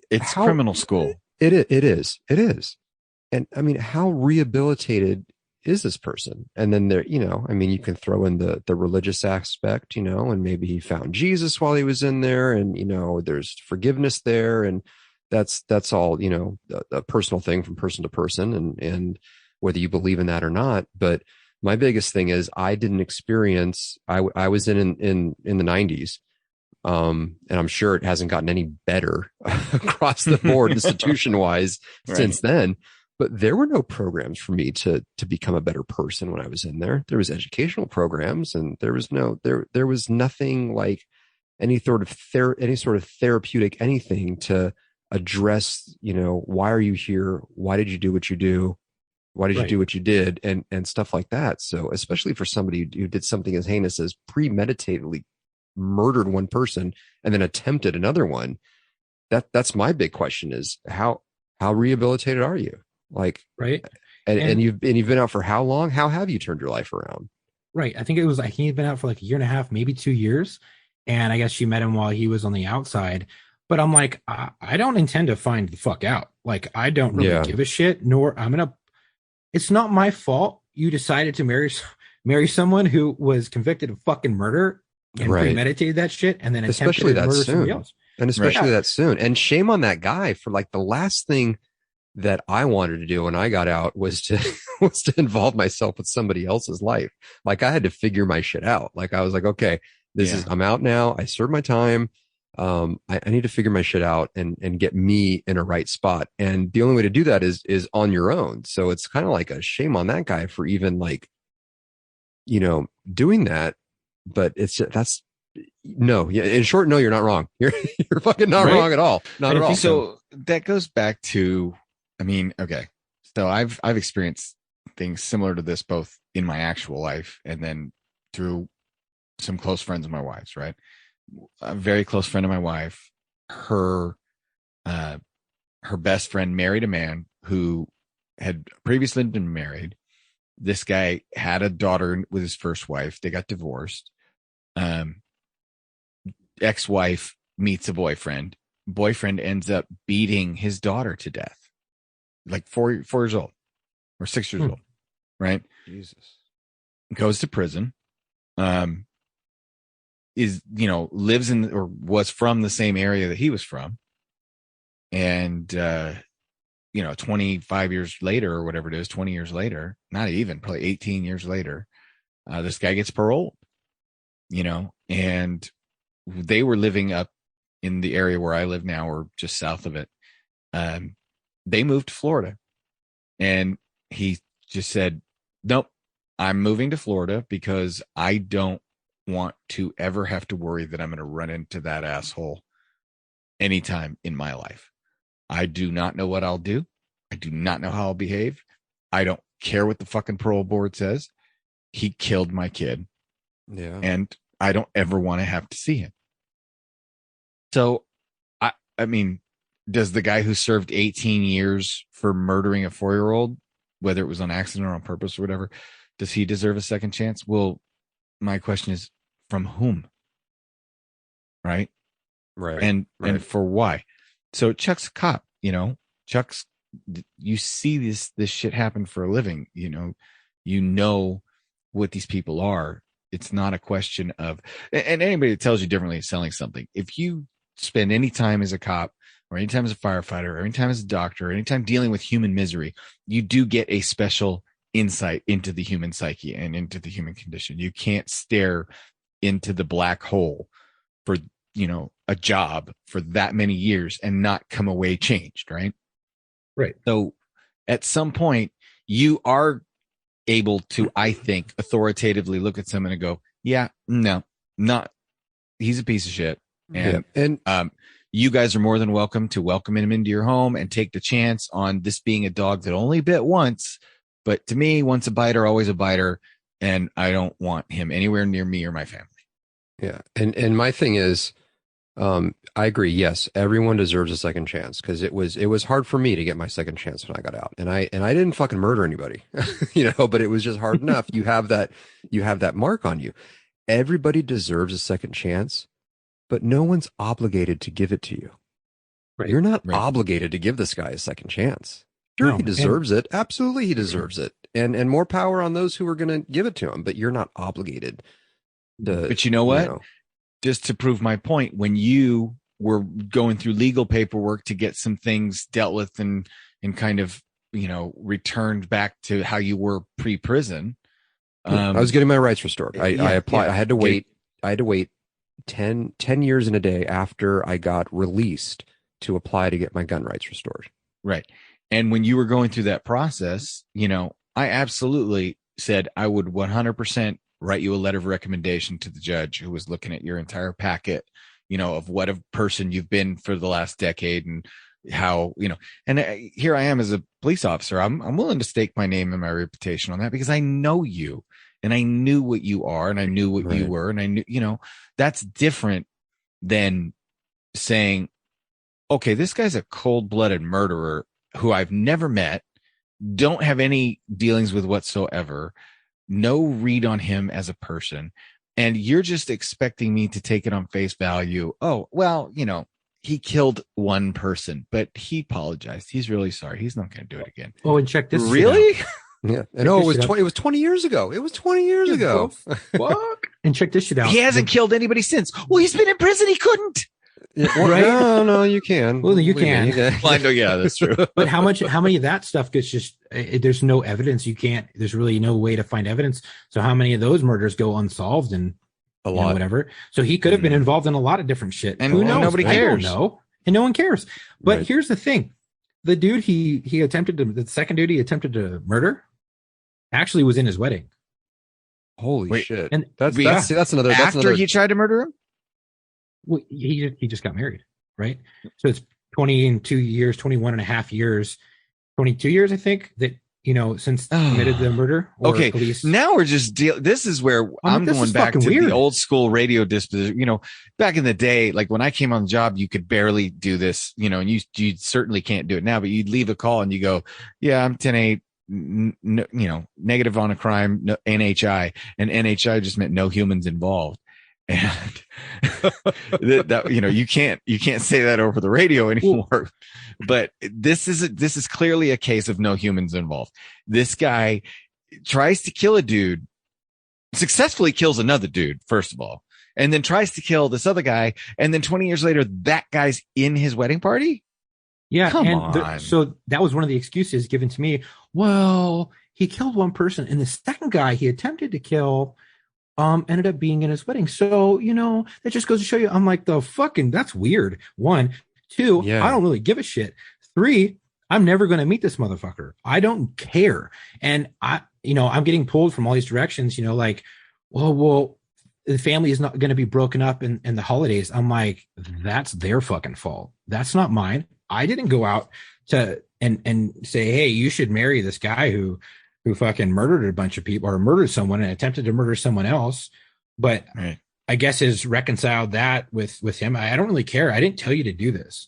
It's criminal school. It is. And I mean, how rehabilitated is this person? And then there, you can throw in the religious aspect, and maybe he found Jesus while he was in there, and there's forgiveness there, and that's all, a personal thing from person to person, and whether you believe in that or not. But my biggest thing is I didn't experience. I was in the 90s. And I'm sure it hasn't gotten any better across the board institution wise since then, but there were no programs for me to become a better person when I was in there. There was educational programs, and there was nothing like any sort of therapeutic anything to address, why are you here? Why did you do what you do? Why did you do what you did? And stuff like that. So especially for somebody who did something as heinous as premeditatedly murdered one person and then attempted another one, that's my big question is how rehabilitated are you? Like, right. And you've been out for how long? How have you turned your life around? Right. I think he'd been out for like a year and a half, maybe 2 years. And I guess she met him while he was on the outside. But I'm like, I don't intend to find the fuck out. Like, I don't really give a shit, nor it's not my fault you decided to marry someone who was convicted of fucking murder and premeditated that shit and then attempted to murder somebody else. And especially that soon. And shame on that guy for like the last thing that I wanted to do when I got out was to involve myself with somebody else's life. Like I had to figure my shit out. Like I was like, okay, I'm out now. I served my time. I need to figure my shit out and get me in a right spot. And the only way to do that is on your own. So it's kind of like a shame on that guy for even like, doing that. But in short, no, you're not wrong. You're fucking not wrong at all. Not at all. So that goes back to, okay. So I've experienced things similar to this, both in my actual life and then through some close friends of my wife's, right? A very close friend of my wife, her best friend married a man who had previously been married. This guy had a daughter with his first wife. They got divorced. Ex-wife meets a boyfriend. Boyfriend ends up beating his daughter to death, like 4 years old or 6 years old, right? Jesus. Goes to prison. Lives in or was from the same area that he was from. And, 25 years later or whatever it is, 20 years later, not even, probably 18 years later, this guy gets paroled, and they were living up in the area where I live now or just south of it. They moved to Florida and he just said, nope, I'm moving to Florida because I don't want to ever have to worry that I'm going to run into that asshole anytime in my life. I do not know what I'll do. I do not know how I'll behave. I don't care what the fucking parole board says. He killed my kid. Yeah. And I don't ever want to have to see him. So, does the guy who served 18 years for murdering a 4-year-old, whether it was on accident or on purpose or whatever, does he deserve a second chance? Well, my question is, from whom? Right. And for why? So Chuck's a cop, you see this shit happen for a living, you know what these people are. It's not a question of, and anybody that tells you differently is selling something. If you spend any time as a cop or any time as a firefighter or any time as a doctor or any time dealing with human misery, you do get a special insight into the human psyche and into the human condition. You can't stare into the black hole for, a job for that many years and not come away changed. Right. Right. So at some point you are able to, I think, authoritatively look at someone and go, yeah, no, not, he's a piece of shit. And you guys are more than welcome to welcome him into your home and take the chance on this being a dog that only bit once. But to me, once a biter, always a biter. And I don't want him anywhere near me or my family. Yeah. And my thing is, I agree. Yes, everyone deserves a second chance because it was hard for me to get my second chance when I got out, and I didn't fucking murder anybody, but it was just hard enough. You have that mark on you. Everybody deserves a second chance, but no one's obligated to give it to you. Right. You're not obligated to give this guy a second chance. Sure, he deserves it. Absolutely, he deserves it. And more power on those who are going to give it to him, but you're not obligated. But you know what? Just to prove my point, when you were going through legal paperwork to get some things dealt with and kind of, returned back to how you were pre-prison. I was getting my rights restored. I applied. Yeah. I had to wait 10 years and a day after I got released to apply to get my gun rights restored. Right. And when you were going through that process, I absolutely said I would 100% write you a letter of recommendation to the judge who was looking at your entire packet, of what a person you've been for the last decade and how, and here I am as a police officer. I'm willing to stake my name and my reputation on that because I know you and I knew what you are and I knew what you were. And I knew, that's different than saying, okay, this guy's a cold-blooded murderer who I've never met, don't have any dealings with whatsoever, no read on him as a person. And you're just expecting me to take it on face value. Oh, well, he killed one person, but he apologized. He's really sorry. He's not going to do it again. Oh, and check this. Really? Yeah. And it was 20 years ago. It was 20 years ago. Fuck. And check this shit out. He hasn't killed anybody since. Well, he's been in prison. He couldn't. Yeah, well, right? No, you can. Well, you can. Well, I know, yeah, that's true. But how many of that stuff gets just, there's no evidence. There's really no way to find evidence. So how many of those murders go unsolved and a lot, whatever. So he could have been involved in a lot of different shit. And who knows? Nobody cares. I don't know. And no one cares. But Right. here's the thing. The dude the second dude he attempted to murder actually was in his wedding. Holy Wait, shit. and- That's another, After he tried to murder him? Well, he just got married, right? So it's 21 and a half years, 22 years, I think, that, since committed the murder. Or Okay, police. now we're just this is where I'm this going is back to fucking the weird. old school radio disposition. Back in the day, like when I came on the job, you could barely do this, and you certainly can't do it now, but you'd leave a call and you go, yeah, I'm 10-8, negative on a crime, no, NHI, and NHI just meant no humans involved. And you can't say that over the radio anymore. But this is clearly a case of no humans involved. This guy tries to kill a dude, successfully kills another dude, first of all, and then tries to kill this other guy. And then 20 years later, that guy's in his wedding party. Yeah. Come on. So that was one of the excuses given to me. Well, he killed one person, and the second guy he attempted to kill ended up being in his wedding. So, that just goes to show you, I'm like, that's weird. 1, 2, Yeah. I don't really give a shit. 3, I'm never going to meet this motherfucker. I don't care. And I'm getting pulled from all these directions, like, well, the family is not going to be broken up in the holidays. I'm like, that's their fucking fault. That's not mine. I didn't go out to and say, hey, you should marry this guy who fucking murdered a bunch of people or murdered someone and attempted to murder someone else. But Right. I guess has reconciled that with him. I don't really care. I didn't tell you to do this.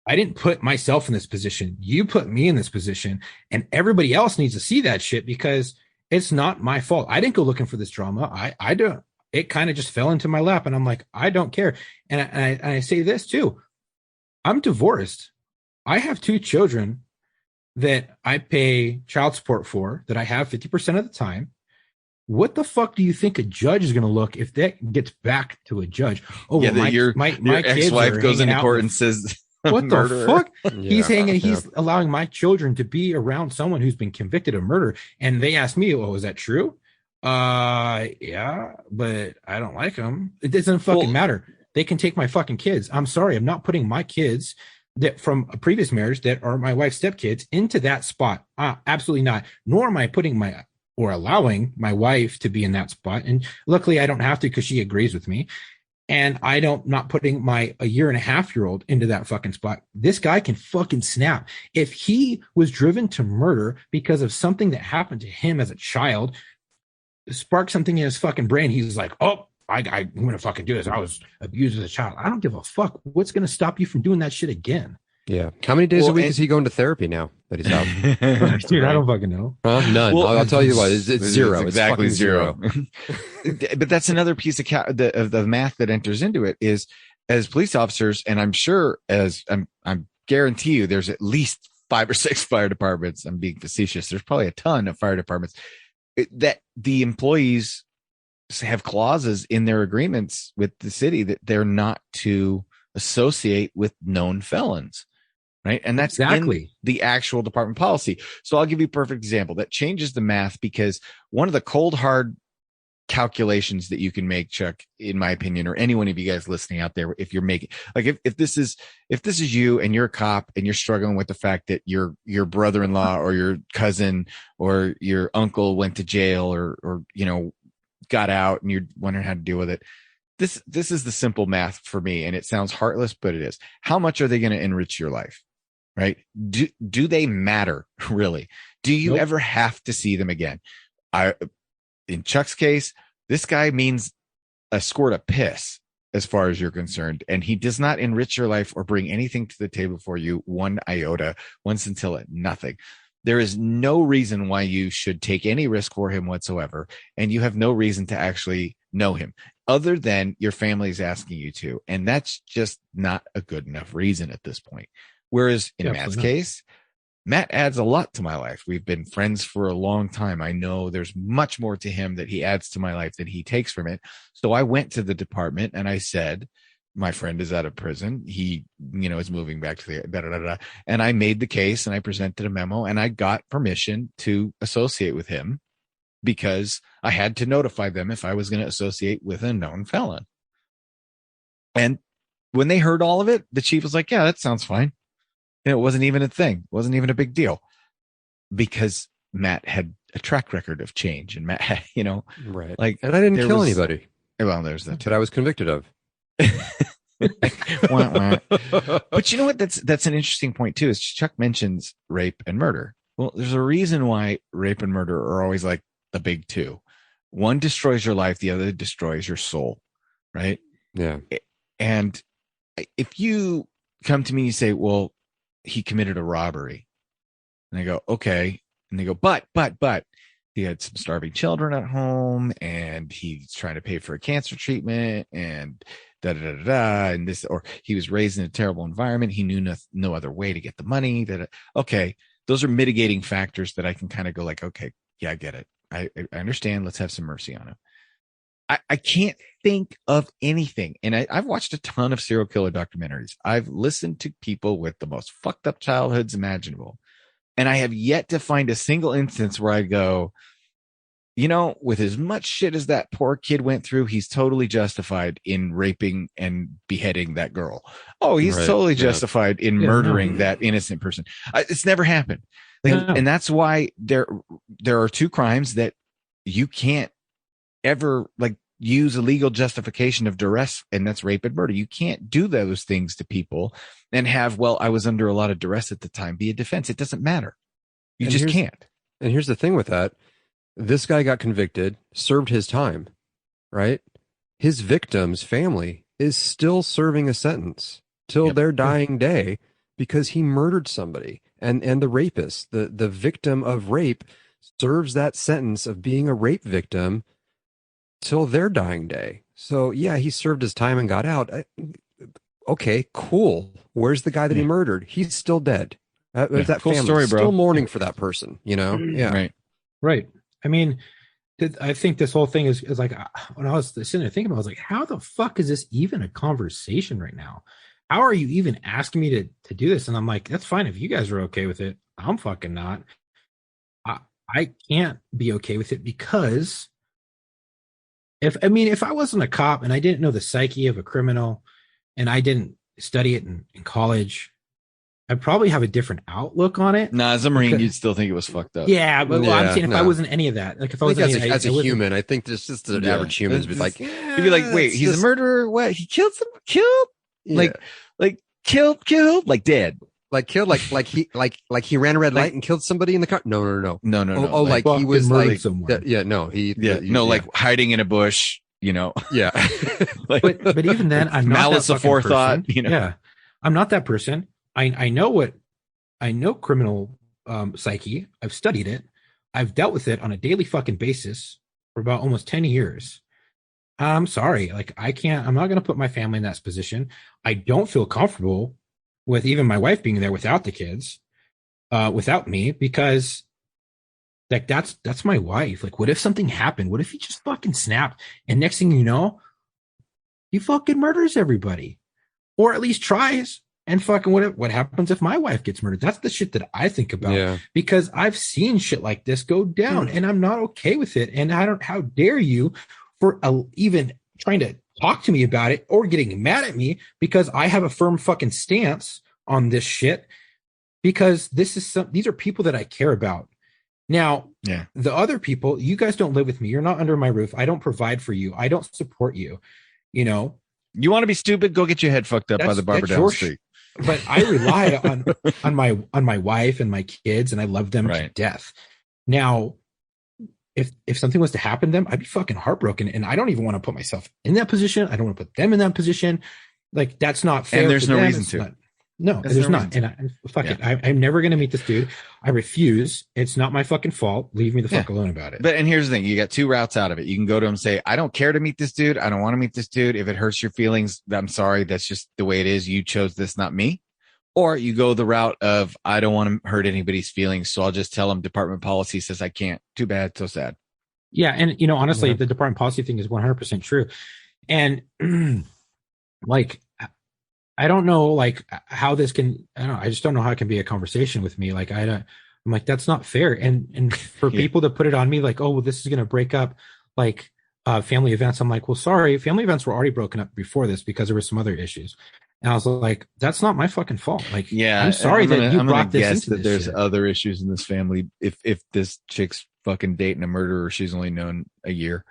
I didn't put myself in this position. You put me in this position, and everybody else needs to see that shit because it's not my fault. I didn't go looking for this drama. I don't. It kind of just fell into my lap, and I'm like, I don't care. And I say this too. I'm divorced. I have 2 children that I pay child support for, that I have 50% of the time. What the fuck do you think a judge is going to look if that gets back to a judge? Oh, Yeah, well, your kids ex-wife are goes hanging into out court with- and says, what the murderer. fuck? Yeah, He's allowing my children to be around someone who's been convicted of murder. And they asked me, oh, is that true? Yeah, but I don't like them. It doesn't fucking matter. They can take my fucking kids. I'm sorry. I'm not putting my kids that from a previous marriage that are my wife's stepkids into that spot. Absolutely not. Nor am I putting allowing my wife to be in that spot. And luckily I don't have to because she agrees with me. And not putting my a 1.5-year-old into that fucking spot. This guy can fucking snap. If he was driven to murder because of something that happened to him as a child, spark something in his fucking brain, he's like, oh, I'm going to fucking do this. I was abused as a child. I don't give a fuck. What's going to stop you from doing that shit again? Yeah. How many days a Well, week and- is he going to therapy now that he's out? Dude, I don't fucking know. Huh? None. Well, I'll tell you what. It's zero. It's It's exactly fucking zero. But that's another piece of the math that enters into it is, as police officers, and I'm sure I'm guarantee you there's at least 5 or 6 fire departments. I'm being facetious. There's probably a ton of fire departments that the employees have clauses in their agreements with the city that they're not to associate with known felons. Right. And that's Exactly. in the actual department policy. So I'll give you a perfect example that changes the math, because one of the cold, hard calculations that you can make, Chuck, in my opinion, or any one of you guys listening out there, if you're making, like, if this is you and you're a cop and you're struggling with the fact that your brother-in-law or your cousin or your uncle went to jail or got out and you're wondering how to deal with it. This is the simple math for me, and it sounds heartless, but it is. How much are they going to enrich your life? Right? Do they matter really? Do you ever have to see them again? In Chuck's case, this guy means a squirt of piss as far as you're concerned, and he does not enrich your life or bring anything to the table for you, one iota, one scintilla, nothing. There is no reason why you should take any risk for him whatsoever, and you have no reason to actually know him other than your family is asking you to, and that's just not a good enough reason at this point. Whereas in Matt's case, Matt adds a lot to my life. We've been friends for a long time. I know there's much more to him that he adds to my life than he takes from it. So I went to the department and I said, my friend is out of prison. He, is moving back to the and I made the case and I presented a memo and I got permission to associate with him because I had to notify them if I was going to associate with a known felon. And when they heard all of it, the chief was like, yeah, that sounds fine. And it wasn't even a thing. It wasn't even a big deal because Matt had a track record of change and Matt had, right. Like, and I didn't kill anybody. Well, there's that. That I was convicted of. But you know what? That's an interesting point too, is Chuck mentions rape and murder. Well, there's a reason why rape and murder are always like the big two. One destroys your life. The other destroys your soul. Right. Yeah. And if you come to me and you say, well, he committed a robbery. And I go, okay. And they go, but he had some starving children at home and he's trying to pay for a cancer treatment and and this, or he was raised in a terrible environment. He knew no other way to get the money. Okay. Those are mitigating factors that I can kind of go like, okay, yeah, I get it. I understand. Let's have some mercy on him. I can't think of anything. And I've watched a ton of serial killer documentaries. I've listened to people with the most fucked up childhoods imaginable. And I have yet to find a single instance where I go, with as much shit as that poor kid went through, he's totally justified in raping and beheading that girl. Oh, he's totally justified in murdering that innocent person. It's never happened. And that's why there are two crimes that you can't ever use a legal justification of duress, and that's rape and murder. You can't do those things to people and have, well, I was under a lot of duress at the time, be a defense. It doesn't matter. You just can't. And here's the thing with that. This guy got convicted, served his time, right? His victim's family is still serving a sentence till their dying day because he murdered somebody. And the rapist, the victim of rape, serves that sentence of being a rape victim till their dying day. So yeah, he served his time and got out. Okay, cool. Where's the guy that he murdered? He's still dead. That cool family story, bro. Still mourning for that person, Yeah. Right. I mean, I think this whole thing is like, when I was sitting there thinking about it, I was like, how the fuck is this even a conversation right now? How are you even asking me to do this? And I'm like, that's fine if you guys are okay with it. I'm fucking not. I can't be okay with it because if I wasn't a cop and I didn't know the psyche of a criminal and I didn't study it in college, I'd probably have a different outlook on it. Nah, as a Marine, you'd still think it was fucked up. Yeah, but I'm saying if I wasn't any of that, like if I was as a human, I think this just an average human would be like, you'd be like, wait, he's a murderer? What? He killed killed, like dead. Like killed, like he ran a red light and killed somebody in the car. No. Oh, like he was like someone. Like hiding in a bush. Yeah. but even then, I'm not malice that aforethought. Person. Yeah, I'm not that person. I know criminal psyche. I've studied it. I've dealt with it on a daily fucking basis for about almost 10 years. I'm sorry. I'm not going to put my family in that position. I don't feel comfortable with even my wife being there without the kids, without me, because that's my wife. Like, what if something happened? What if he just fucking snapped? And next thing you know, he fucking murders everybody, or at least tries. And fucking what happens if my wife gets murdered? That's the shit that I think about because I've seen shit like this go down and I'm not okay with it. And how dare you for even trying to talk to me about it or getting mad at me because I have a firm fucking stance on this shit, because these are people that I care about. Now, Yeah. the other people, you guys don't live with me. You're not under my roof. I don't provide for you. I don't support you. You know, You want to be stupid? Go get your head fucked up by the barber down the street. But I rely on my wife and my kids, and I love them to Right. death. Now, if something was to happen to them, I'd be fucking heartbroken, and I don't even want to put myself in that position. I don't want to put them in that position. Like, that's not fair. And there's to no them. reason It's to. not- no, There's there's no not. reason And fuck it. I'm never going to meet this dude. I refuse. It's not my fucking fault. Leave me the fuck alone about it. But and here's the thing: you got two routes out of it. You can go to him and say, "I don't care to meet this dude. I don't want to meet this dude. If it hurts your feelings, I'm sorry. That's just the way it is. You chose this, not me." Or you go the route of, "I don't want to hurt anybody's feelings, so I'll just tell him department policy says I can't. Too bad. So sad." Yeah, and honestly, the department policy thing is 100% true. And like, I don't know, like, how this can. I don't know. I just don't know how it can be a conversation with me. Like, I'm like, that's not fair. And for people to put it on me, like, oh, well, this is going to break up, like, family events. I'm like, well, sorry, family events were already broken up before this because there were some other issues. And I was like, that's not my fucking fault. Like, Yeah, I'm sorry that you brought this guess into that this there's shit. other issues in this family. If this chick's fucking dating a murderer, she's only known a year.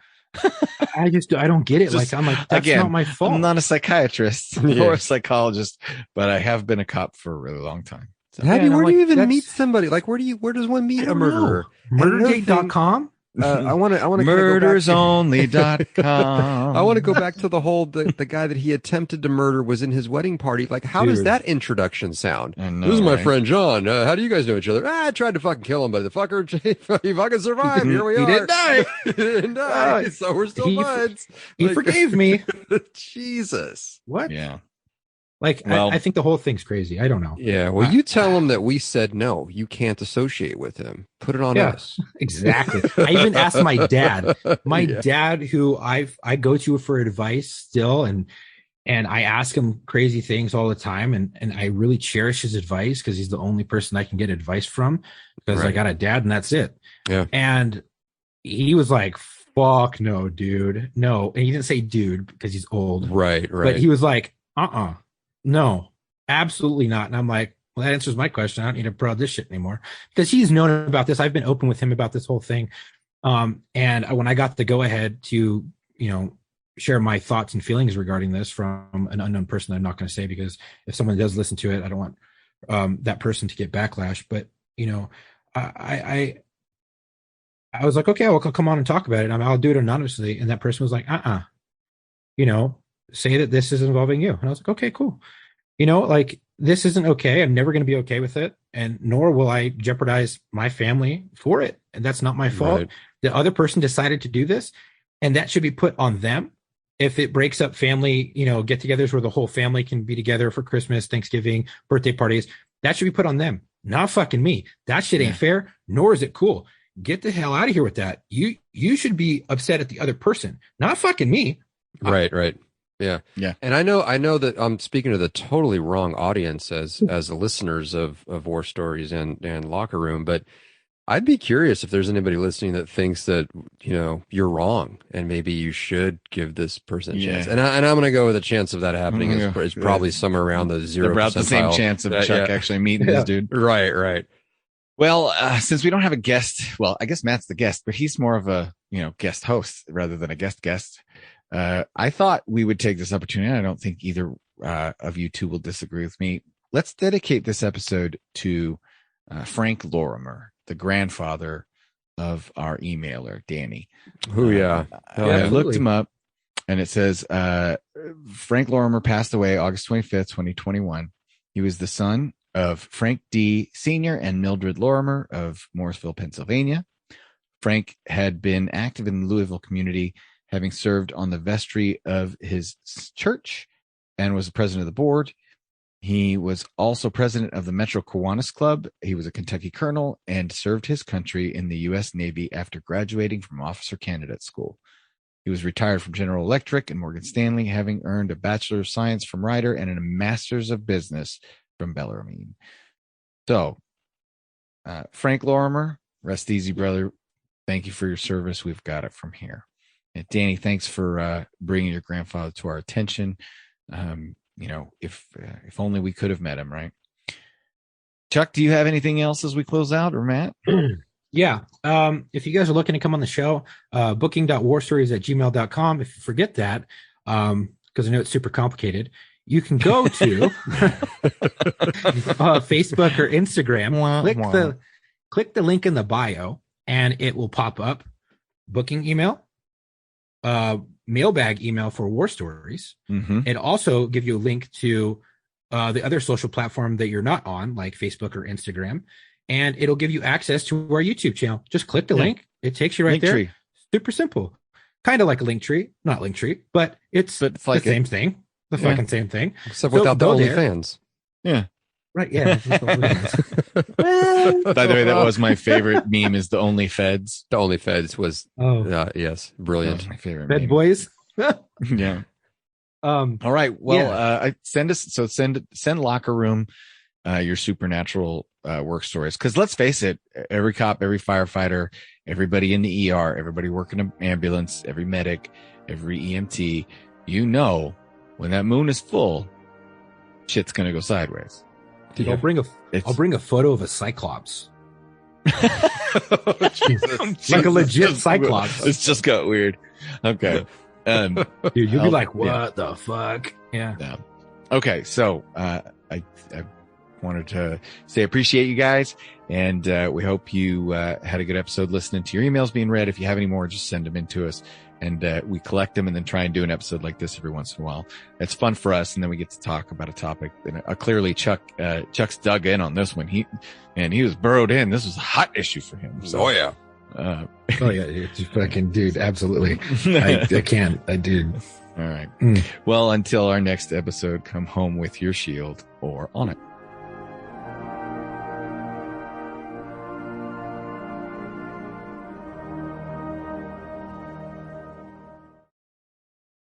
I don't get it. Just, like, I'm like, that's again, not my fault. I'm not a psychiatrist or a psychologist, but I have been a cop for a really long time. So, Have you? and I'm Where do you like, even that's- meet somebody? Like, where does one meet a murderer? Murdergate.com. I want to. murdersonly.com. I want to go back to the whole the guy that he attempted to murder was in his wedding party. Like, how does Dude. that introduction sound? I know, This is my right? friend John. How do you guys know each other? I tried to fucking kill him, but the fucker he fucking survived. Here we He are. didn't die. He didn't die. So we're still He- buds. He Like- forgave me. Jesus. What? Yeah. Like, Well- I think the whole thing's crazy. I don't know. Yeah. Well, you tell him that we said no. You can't associate with him. Put it on Yeah. us. Exactly. I even asked my dad. My Yeah. dad, who I go to for advice still, and I ask him crazy things all the time, and I really cherish his advice because he's the only person I can get advice from because I Right. got a dad and that's it. Yeah. And he was like, "Fuck no, dude, no." And he didn't say "dude" because he's old, Right. but he was like, "No, absolutely not." And I'm like, well, that answers my question. I don't need to probe this shit anymore because he's known about this. I've been open with him about this whole thing. And when I got the go ahead to, share my thoughts and feelings regarding this from an unknown person, I'm not going to say, because if someone does listen to it, I don't want that person to get backlash. But, I was like, okay, well, I'll come on and talk about it. I'll do it anonymously. And that person was like, say that this is involving you. And I was like, okay, cool. Like, this isn't okay. I'm never going to be okay with it. And nor will I jeopardize my family for it. And that's not my fault. Right. The other person decided to do this, and that should be put on them. If it breaks up family, get-togethers where the whole family can be together for Christmas, Thanksgiving, birthday parties, that should be put on them, not fucking me. That shit ain't fair, nor is it cool. Get the hell out of here with that. You should be upset at the other person, not fucking me. Right. Yeah. Yeah. And I know that I'm speaking to the totally wrong audience as the listeners of War Stories and Locker Room, but I'd be curious if there's anybody listening that thinks that, you're wrong and maybe you should give this person a chance. And I'm going to go with a chance of that happening is probably somewhere around the 0%. About the same chance of Chuck actually meeting this dude. Right. Well, since we don't have a guest, well, I guess Matt's the guest, but he's more of a, guest host rather than a guest. I thought we would take this opportunity. I don't think either of you two will disagree with me. Let's dedicate this episode to Frank Lorimer, the grandfather of our emailer, Danny. Oh, yeah. I looked him up, and it says Frank Lorimer passed away August 25th, 2021. He was the son of Frank D. Sr. and Mildred Lorimer of Morrisville, Pennsylvania. Frank had been active in the Louisville community, having served on the vestry of his church and was the president of the board. He was also president of the Metro Kiwanis Club. He was a Kentucky colonel and served his country in the U.S. Navy after graduating from officer candidate school. He was retired from General Electric and Morgan Stanley, having earned a Bachelor of Science from Rider and a Master's of Business from Bellarmine. So, Frank Lorimer, rest easy, brother. Thank you for your service. We've got it from here. And Danny, thanks for bringing your grandfather to our attention. If only we could have met him, right? Chuck, do you have anything else as we close out, or Matt? Yeah. If you guys are looking to come on the show, booking.warstories@gmail.com. If you forget that, because I know it's super complicated, you can go to Facebook or Instagram, click the link in the bio, and it will pop up booking email, mailbag email for War Stories. It also give you a link to the other social platform that you're not on, like Facebook or Instagram, and it'll give you access to our YouTube channel. Just click the link; it takes you right there. Linktree. Super simple, kind of like a Linktree, not Linktree, but it's like the same thing. The fucking same thing. Except without the OnlyFans. Yeah. Right. Yeah. By the way, that was my favorite meme. Is the OnlyFeds? The OnlyFeds was yes, brilliant. My favorite Fed meme. boys. Yeah. All right. Well, send Locker Room your supernatural work stories, because let's face it, every cop, every firefighter, everybody in the ER, everybody working an ambulance, every medic, every EMT, when that moon is full, shit's gonna go sideways. Dude, I'll bring a photo of a cyclops. Like a legit cyclops. It's just got weird. Okay. Dude, you'll be like, what the fuck? Yeah. Okay. So, I wanted to say appreciate you guys, and we hope you had a good episode listening to your emails being read. If you have any more, just send them in to us, and we collect them and then try and do an episode like this every once in a while. It's fun for us, and then we get to talk about a topic. And clearly Chuck's dug in on this one. He was burrowed in. This was a hot issue for him. So, It's fucking dude. Absolutely. I can't. I did. All right. Well, until our next episode, come home with your shield or on it.